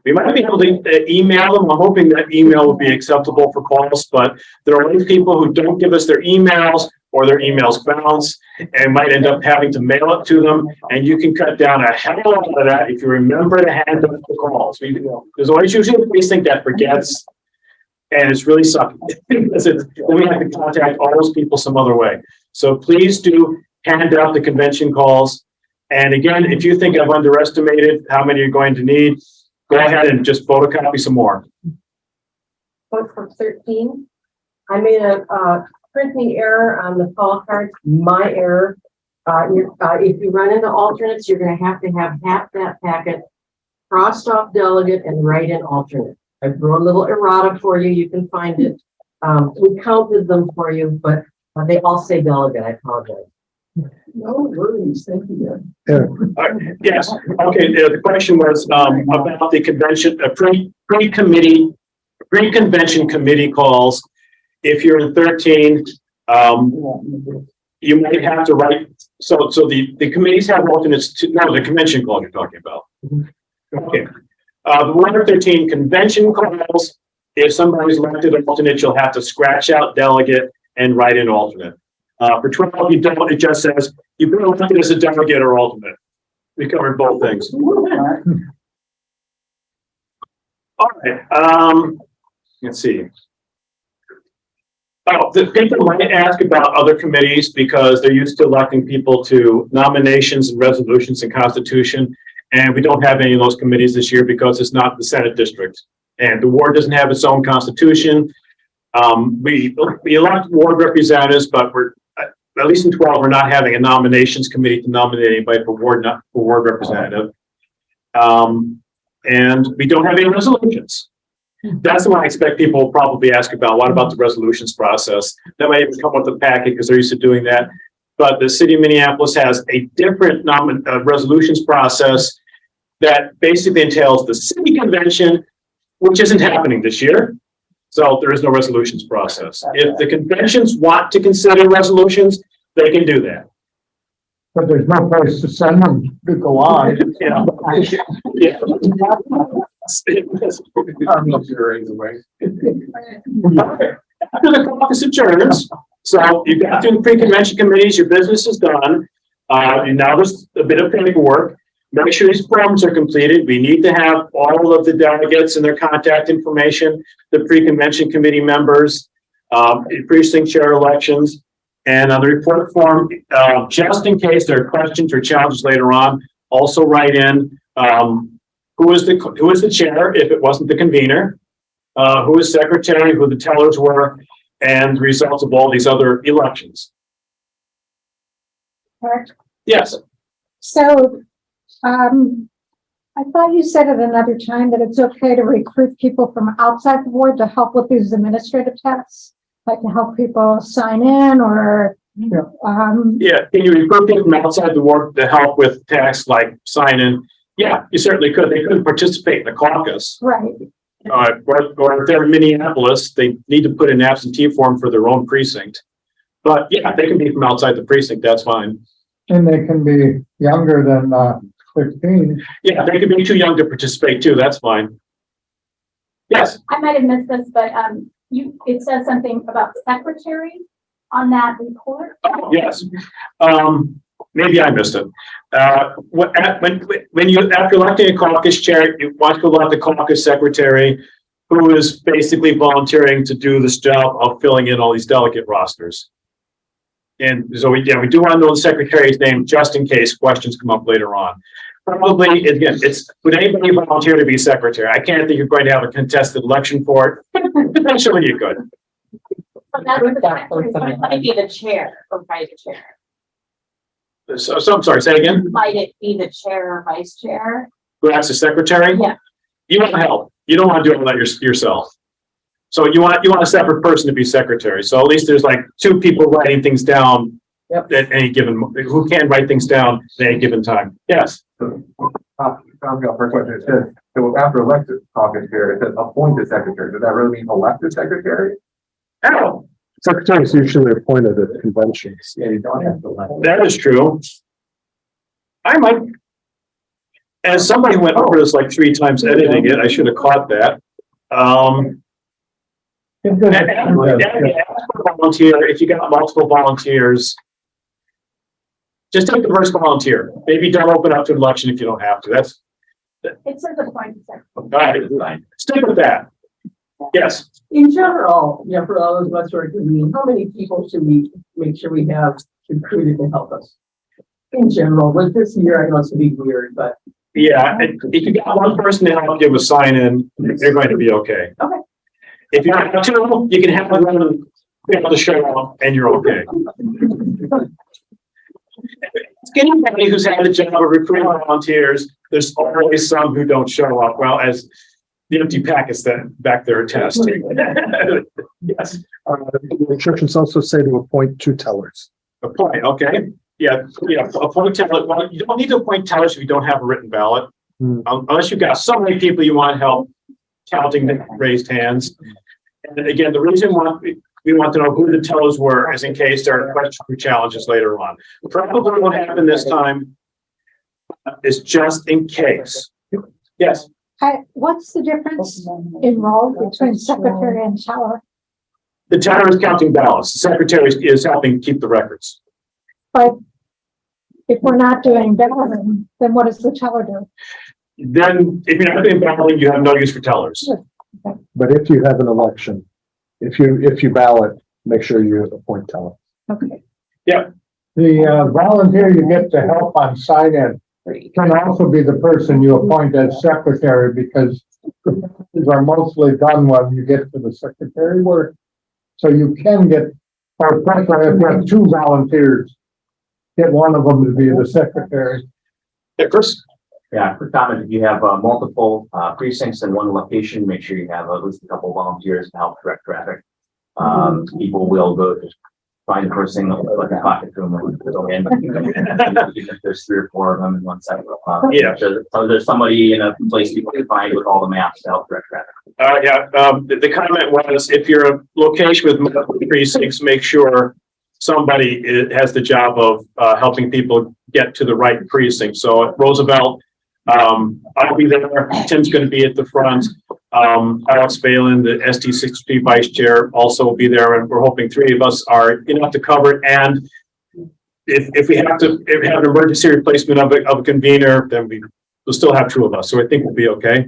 We might be able to email them. I'm hoping that email will be acceptable for calls, but there are always people who don't give us their emails or their emails bounce and might end up having to mail it to them. And you can cut down a hell of a lot of that if you remember to hand out the calls. There's always usually a precinct that forgets, and it's really sucky. Then we have to contact all those people some other way. So please do hand out the convention calls. And again, if you think I've underestimated how many you're going to need, go ahead and just photocopy some more. Vote for 13. I made a printing error on the call cards, my error. If you run into alternates, you're gonna have to have half that packet crossed off delegate and write in alternate. I threw a little errata for you, you can find it. We counted them for you, but they all say delegate, I apologize. No worries, thank you. Yes, okay, the question was about the convention, pre-convention committee calls. If you're in 13, you might have to write, so the committees have alternates to, no, the convention call you're talking about. Okay, the 1 or 13 convention calls, if somebody's elected an alternate, you'll have to scratch out delegate and write in alternate. For 12, you don't, it just says you've been elected as a delegate or alternate. We covered both things. All right, let's see. Oh, the people might ask about other committees because they're used to electing people to nominations and resolutions and constitution. And we don't have any of those committees this year because it's not the Senate district. And the ward doesn't have its own constitution. We elect ward representatives, but we're, at least in 12, we're not having a nominations committee to nominate anybody for ward representative. And we don't have any resolutions. That's the one I expect people will probably ask about. What about the resolutions process? That might even come with the packet because they're used to doing that. But the city of Minneapolis has a different resolutions process that basically entails the city convention, which isn't happening this year. So there is no resolutions process. If the conventions want to consider resolutions, they can do that. But there's no place to send them to go on. Yeah. Yeah. After the caucus adjourns, so you got through the pre-convention committees, your business is done. And now there's a bit of paperwork. Make sure these forms are completed. We need to have all of the delegates and their contact information, the pre-convention committee members, precinct chair elections, and on the report form, just in case there are questions or challenges later on, also write in who is the chair if it wasn't the convener, who is secretary, who the tellers were, and the results of all these other elections. Yes. So, I thought you said at another time that it's okay to recruit people from outside the board to help with these administrative tasks, like to help people sign in or, Yeah, can you recruit people from outside the board to help with tasks like sign in? Yeah, you certainly could. They couldn't participate in the caucus. right. Or if they're in Minneapolis, they need to put in an absentee form for their own precinct. But yeah, they can be from outside the precinct, that's fine. And they can be younger than 15. Yeah, they can be too young to participate too, that's fine. Yes, I might have missed this, but it says something about secretary on that report. yes. Maybe I missed it. When you, after electing a caucus chair, you want to elect the caucus secretary who is basically volunteering to do this job of filling in all these delegate rosters. And so we do want to know the secretary's name just in case questions come up later on. Probably, again, would anybody volunteer to be secretary? I can't think you're going to have a contested election for it. Potentially you could. So that's the secretary, but it might be the chair or vice chair. So I'm sorry, say again? Might it be the chair or vice chair? Who asks the secretary? Yeah. You want help. You don't want to do all that yourself. So you want a separate person to be secretary. So at least there's like 2 people writing things down at any given, who can write things down at any given time. Yes. First question, it says, so after elected caucus chair, it says appointed secretary. Does that really mean elected secretary? No. Secretary is usually appointed at conventions. Yeah, you don't have to let. That is true. I might, as somebody who went over this like 3 times editing it, I should have caught that. Volunteer, if you got multiple volunteers, just take the first volunteer. Maybe don't open up to election if you don't have to. That's, It says appointed secretary. all right, stick with that. Yes, In general, for all those of us who are convening, how many people should we make sure we have recruited to help us? In general, with this year, I know it's gonna be weird, but. yeah, if you got one person to help give a sign in, they're going to be okay. Okay. If you have 2, you can have one be able to show up and you're okay. Anybody who's had a job of recruiting volunteers, there's always some who don't show up. Well, as the empty packets that back there attest. Yes, The instructions also say to appoint 2 tellers. a point, okay. Yeah, appoint teller. Well, you don't need to appoint tellers if you don't have a written ballot. Unless you've got so many people you want help counting the raised hands. And again, the reason we want to know who the tellers were is in case there are questions or challenges later on. Probably what happened this time is just in case. Yes. What's the difference in role between secretary and teller? The teller is counting ballots. The secretary is helping keep the records. But if we're not doing balloting, then what does the teller do? Then if you're not doing balloting, you have no use for tellers. But if you have an election, if you ballot, make sure you appoint tellers. Okay. The volunteer you get to help on sign-in can also be the person you appoint as secretary, because these are mostly done when you get to the secretary work. So you can get, or frankly, if you have 2 volunteers, get one of them to be the secretary. Yeah, Chris? Yeah, quick comment, if you have multiple precincts in one location, make sure you have at least a couple volunteers to help direct traffic. People will go to find the first thing, like a pocket room and go in. If there's 3 or 4 of them in one side. Yeah. So there's somebody in a place you can find with all the maps to help direct traffic. The comment was, if you're a location with multiple precincts, make sure somebody has the job of helping people get to the right precinct. So at Roosevelt, I'll be there. Tim's going to be at the front. Alex Phelan, the ST60 vice chair, also will be there, and we're hoping 3 of us are enough to cover it. And if we have to have an emergency replacement of a convener, then we'll still have 2 of us. So I think we'll be okay.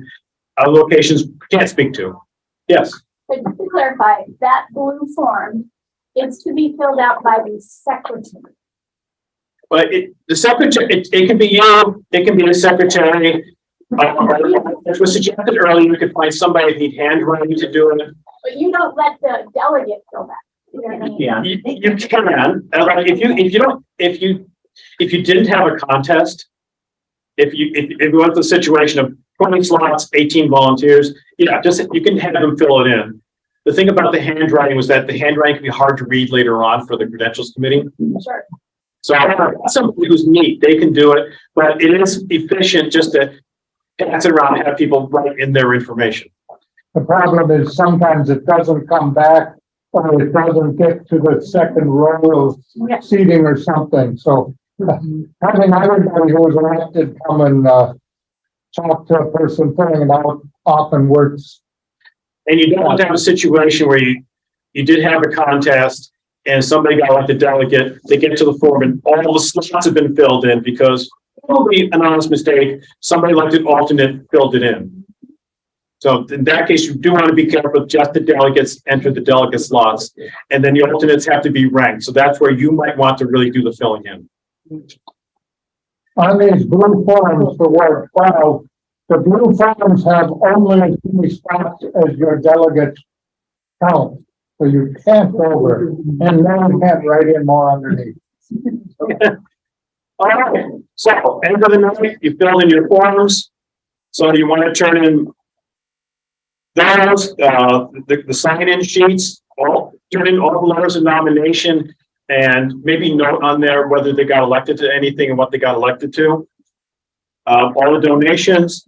Other locations can't speak to. Yes. But just to clarify, that blue form is to be filled out by the secretary. But the secretary, it can be you, it can be the secretary. As was suggested earlier, you could find somebody that need handwriting to do it. But you don't let the delegate fill that. You know what I mean? Yeah. You can, if you didn't have a contest, if you want the situation of 20 slots, 18 volunteers, yeah, you can have them fill it in. The thing about the handwriting was that the handwriting can be hard to read later on for the credentials committee. Sure. So somebody who's neat, they can do it, but it is efficient just to pass it around and have people write in their information. The problem is sometimes it doesn't come back, or it doesn't get to the second row of seating or something. So having everybody who was elected come and talk to a person filling it out often works. And you don't want to have a situation where you did have a contest and somebody got elected delegate, they get to the form and all the slots have been filled in because probably an honest mistake, somebody elected alternate filled it in. So in that case, you do want to be careful, just the delegates enter the delegate slots, and then the alternates have to be ranked. So that's where you might want to really do the filling in. On these blue forms for Ward 12, the blue forms have only as many spots as your delegates count. So you can't over, and then you can't write in more underneath. All right, so end of the night, you filled in your forms. So you want to turn in those, the sign-in sheets, turn in all the letters of nomination, and maybe note on there whether they got elected to anything and what they got elected to. All the donations,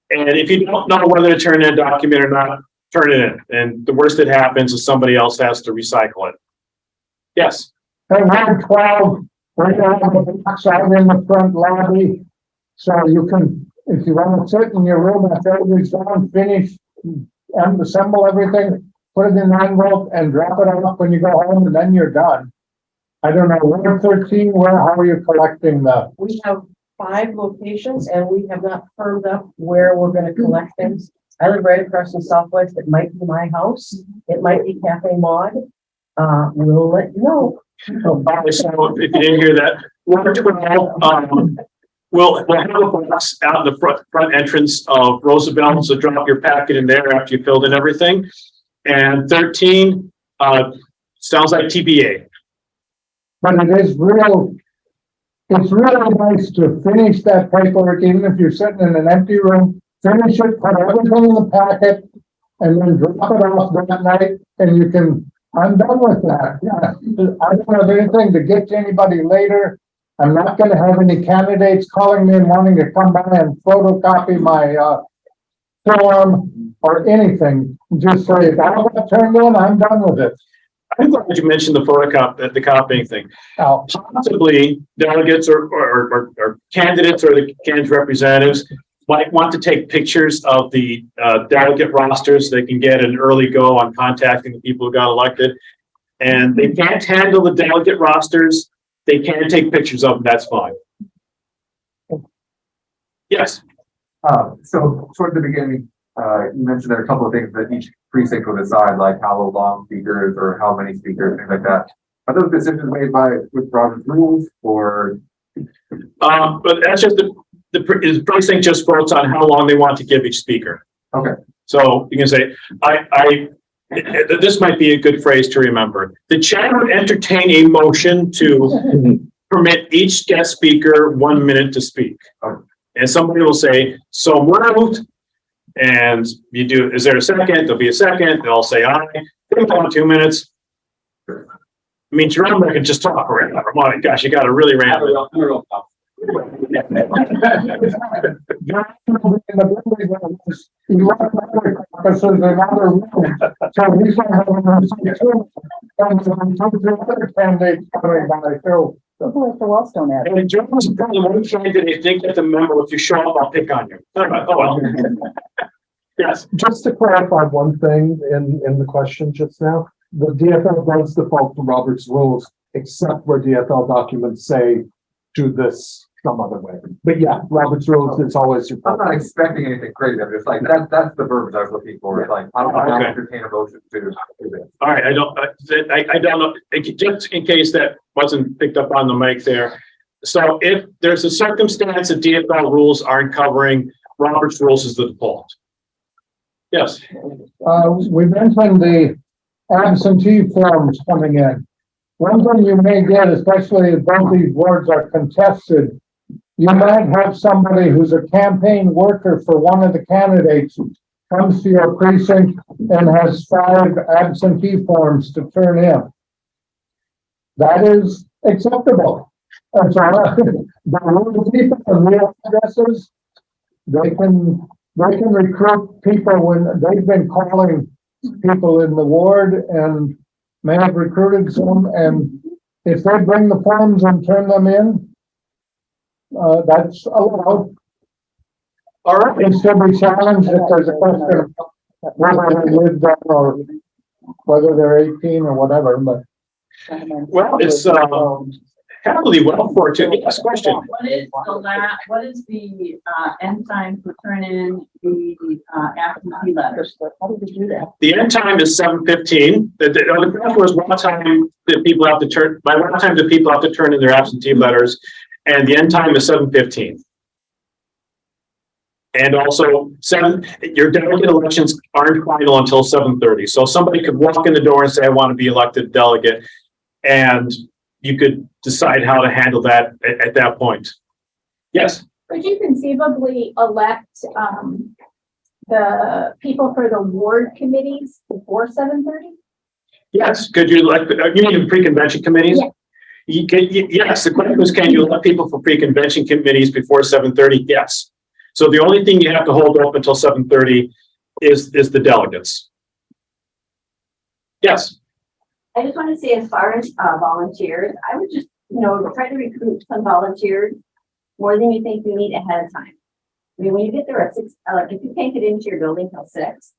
and if you don't know whether to turn in a document or not, turn it in. And the worst that happens is somebody else has to recycle it. Yes. And Ward 12, we're gonna have a box out in the front lobby. So you can, if you want to sit in your room after everything's done, finish, and assemble everything, put it in an envelope and drop it off when you go home, and then you're done. I don't know, Ward 13, how are you collecting the? We have 5 locations and we have not firmed up where we're gonna collect things. I live right across from Southwest. It might be my house. It might be Cafe Maud. We'll let you know. So if you didn't hear that, Ward 12, we'll have a box out in the front entrance of Roosevelt, so drop your packet in there after you filled in everything. And 13, sounds like TBA. But it's really nice to finish that paperwork, even if you're sitting in an empty room, finish it, put everything in the packet, and then drop it off that night, and you can, I'm done with that. Yeah. I don't have anything to get to anybody later. I'm not gonna have any candidates calling me and wanting to come by and photocopy my, form or anything. Just say, if I got turned in, I'm done with it. I'm glad you mentioned the copying thing. Now, Possibly delegates or candidates or the candidate representatives might want to take pictures of the delegate rosters. They can get an early go on contacting the people who got elected. And they can't handle the delegate rosters. They can take pictures of them. That's fine. Yes. So toward the beginning, you mentioned there are a couple of things that each precinct will decide, like how long speakers or how many speakers, things like that. Are those decisions made with Robert's rules or? But that's just the precinct just votes on how long they want to give each speaker. Okay. So you can say, this might be a good phrase to remember. The chair would entertain a motion to permit each guest speaker 1 minute to speak. Okay. And somebody will say, so moved. And you do, is there a second? There'll be a second. They'll say aye. They want 2 minutes. I mean, Jerome, I can just talk forever. My gosh, you got to really ramp it up. Like the Wellstone ad. And Jones is probably one candidate didn't get the memo. If you show up, I'll pick on you. Oh, well. Yes. Just to clarify one thing in the question just now, the DFL does default to Robert's rules, except where DFL documents say do this some other way. But yeah, Robert's rules is always your. I'm not expecting anything crazy. I'm just like, that's the verbiage I was looking for. It's like, I don't want to entertain a motion to do this. All right. I don't know. Just in case that wasn't picked up on the mic there. So if there's a circumstance that DFL rules aren't covering, Robert's rules is the default. Yes. We mentioned the absentee forms coming in. One thing you may get, especially if both these wards are contested, you might have somebody who's a campaign worker for one of the candidates comes to your precinct and has 5 absentee forms to turn in. That is acceptable. And so the real people and real addresses, they can recruit people when they've been calling people in the ward and may have recruited some, and if they bring the forms and turn them in, that's allowed. All right. It should be challenged if there's a question of whether they lived there or whether they're 18 or whatever, but. Well, it's heavily well for it. Yes, question. What is the end time to turn in the absentee letters? How do we do that? The end time is 7:15. The question was what time do people have to turn, by what time do people have to turn in their absentee letters? And the end time is 7:15. And also your delegate elections aren't final until 7:30. So somebody could walk in the door and say, I want to be elected delegate. And you could decide how to handle that at that point. Yes. Could you conceivably elect the people for the ward committees before 7:30? Yes. Could you elect, you mean pre-convention committees? Yeah. Yes. The question was, can you elect people for pre-convention committees before 7:30? Yes. So the only thing you have to hold up until 7:30 is the delegates. Yes. I just want to say, as far as volunteers, I would just, try to recruit some volunteers more than you think you need ahead of time. I mean, when you get there at 6, like if you can't get into your building till 6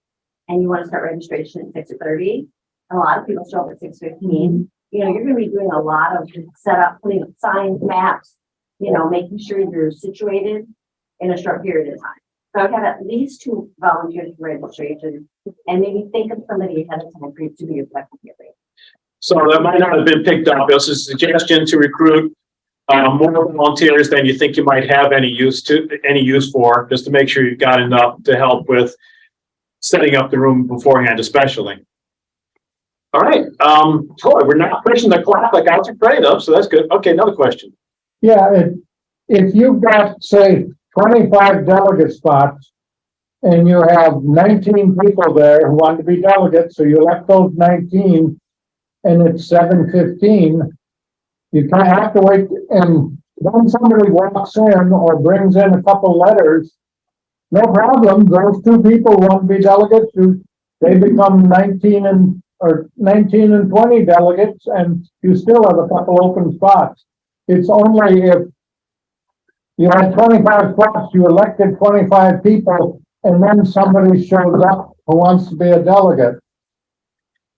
and you want to start registration at 6:30, and a lot of people show up at 6:15, you're going to be doing a lot of setup, putting up signs, maps, making sure you're situated in a short period of time. So I would have at least 2 volunteers for registration and maybe think of somebody ahead of time for you to be your secretary. So that might not have been picked up. It's a suggestion to recruit more volunteers than you think you might have any use for, just to make sure you've got enough to help with setting up the room beforehand, especially. All right. Boy, we're not pushing the clock like I was afraid of, so that's good. Okay, another question. Yeah, if you've got, say, 25 delegate spots and you have 19 people there who want to be delegates, so you elect those 19 and it's 7:15, you kind of have to wait, and when somebody walks in or brings in a couple letters, no problem, those 2 people want to be delegates, they become 19 and 20 delegates, and you still have a couple open spots. It's only if you had 25 spots, you elected 25 people, and then somebody shows up who wants to be a delegate.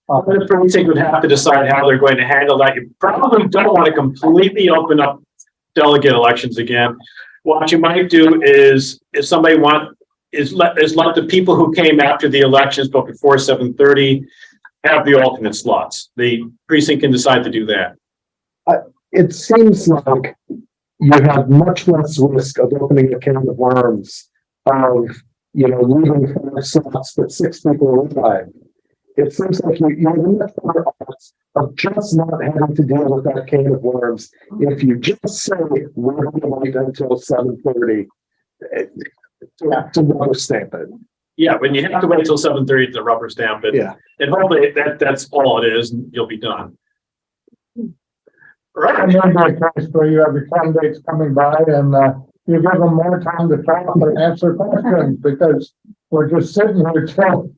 The precinct would have to decide how they're going to handle that. You probably don't want to completely open up delegate elections again. What you might do is, if somebody let the people who came after the elections but before 7:30 have the alternate slots. The precinct can decide to do that. It seems like you have much less risk of opening a can of worms of, leaving 5 slots but 6 people arrive. It seems like you have much better odds of just not having to deal with that can of worms if you just say we're going to wait until 7:30 to rubber stamp it. Yeah, when you have to wait till 7:30 to rubber stamp it. Yeah. And hopefully that's all it is, and you'll be done. I Right. remember a case where you have the candidates coming by and you give them more time to talk or answer questions because we're just sitting here till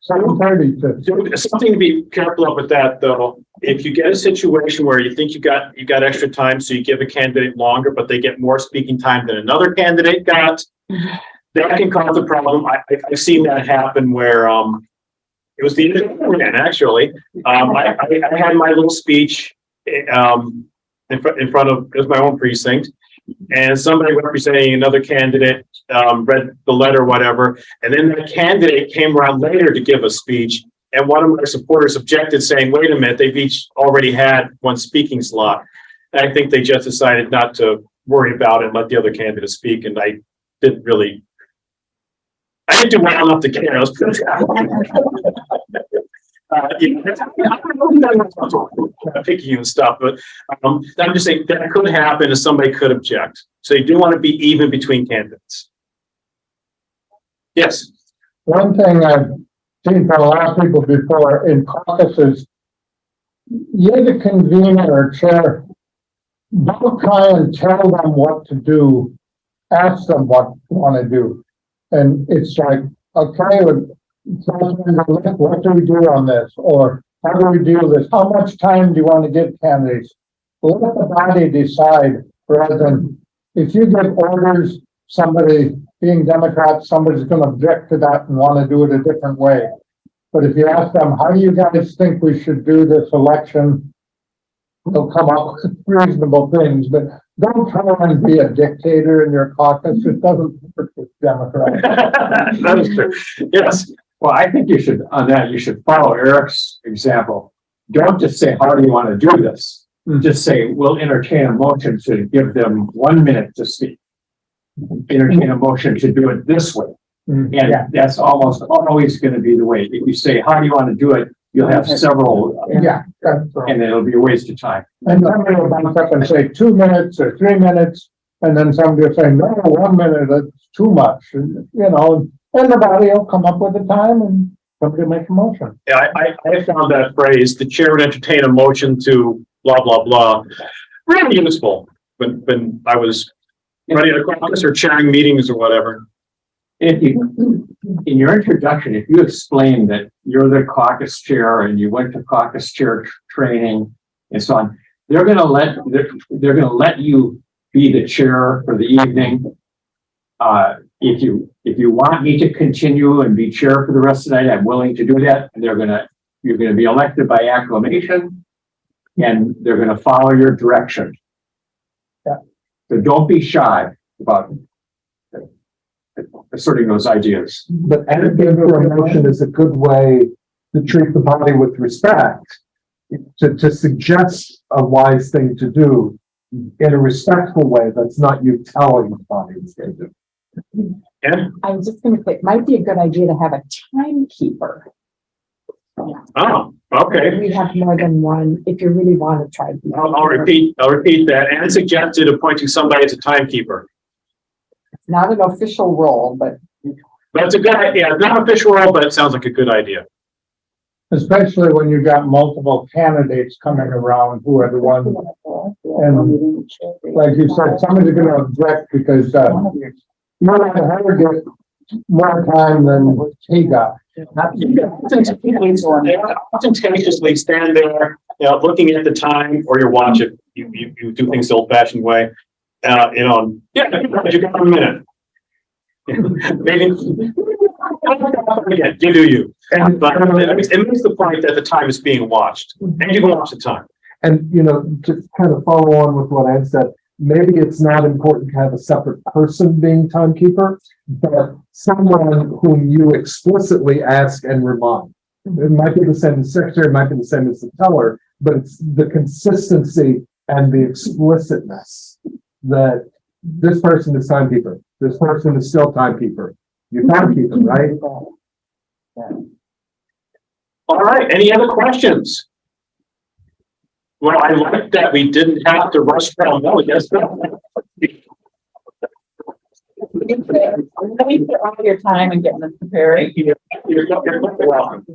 7:30. Something to be careful of with that, though. If you get a situation where you think you got extra time, so you give a candidate longer, but they get more speaking time than another candidate got, that can cause a problem. I've seen that happen where it was the end, actually. I had my little speech in front of, it was my own precinct, and somebody representing another candidate read the letter or whatever, and then that candidate came around later to give a speech, and one of my supporters objected, saying, wait a minute, they've each already had one speaking slot. And I think they just decided not to worry about it and let the other candidate speak, and I didn't do well enough to care. I'm picking you and stuff, but I'm just saying that could happen if somebody could object. So you do want to be even between candidates. Yes. One thing I've seen from a lot of people before in caucuses, you're the convener or chair, don't try and tell them what to do, ask them what you want to do. And it's like, okay, what do we do on this? Or how do we deal with this? How much time do you want to give candidates? Let the body decide, rather than if you give orders, somebody being Democrat, somebody's going to object to that and want to do it a different way. But if you ask them, how do you guys think we should do this election? They'll come up with reasonable things, but don't try and be a dictator in your caucus. It doesn't work with Democrats. That is true. Yes. Well, I think you should follow Eric's example. Don't just say, how do you want to do this? Just say, we'll entertain a motion to give them 1 minute to speak. Entertain a motion to do it this way. And that's almost always going to be the way. If you say, how do you want to do it? You'll have several, That's right. and it'll be a waste of time. And somebody will bounce up and say 2 minutes or 3 minutes, and then somebody will say, no, 1 minute, that's too much. And, everybody will come up with a time and somebody will make a motion. Yeah, I found that phrase, the chair would entertain a motion to blah, blah, blah, really useful when I was running a caucus or chairing meetings or whatever. If you, in your introduction, if you explain that you're the caucus chair and you went to caucus chair training and so on, they're gonna let you be the chair for the evening. If you want me to continue and be chair for the rest of the night, I'm willing to do that. And you're gonna be elected by acclamation and they're gonna follow your direction. So don't be shy about asserting those ideas. But advocating for a motion is a good way to treat the body with respect, to suggest a wise thing to do in a respectful way. That's not you telling the body it's going to do. Yeah. I was just gonna say, it might be a good idea to have a timekeeper. Oh, okay. We have more than one, if you really want to try. I'll repeat that. And suggested appointing somebody as a timekeeper. It's not an official role, but That's a good idea. It's not an official role, but it sounds like a good idea. Especially when you got multiple candidates coming around who are the ones, and like you said, somebody's gonna object because, you know, her get more time than he got. Ostentatiously stand there, looking at the time, or you watch it. You do things the old-fashioned way. Yeah, you got a minute. Maybe. You do you. But it makes the point that the time is being watched, and you can watch the time. And, you know, to kind of follow on with what Ed said, maybe it's not important to have a separate person being timekeeper, but someone whom you explicitly ask and remind. It might be the same as secretary, it might be the same as the teller, but it's the consistency and the explicitness that this person is timekeeper, this person is still timekeeper. You're timekeeper, right? All right, any other questions? Well, I like that we didn't have to rush down. No, yes. Thank you for all your time and getting us prepared. You're welcome.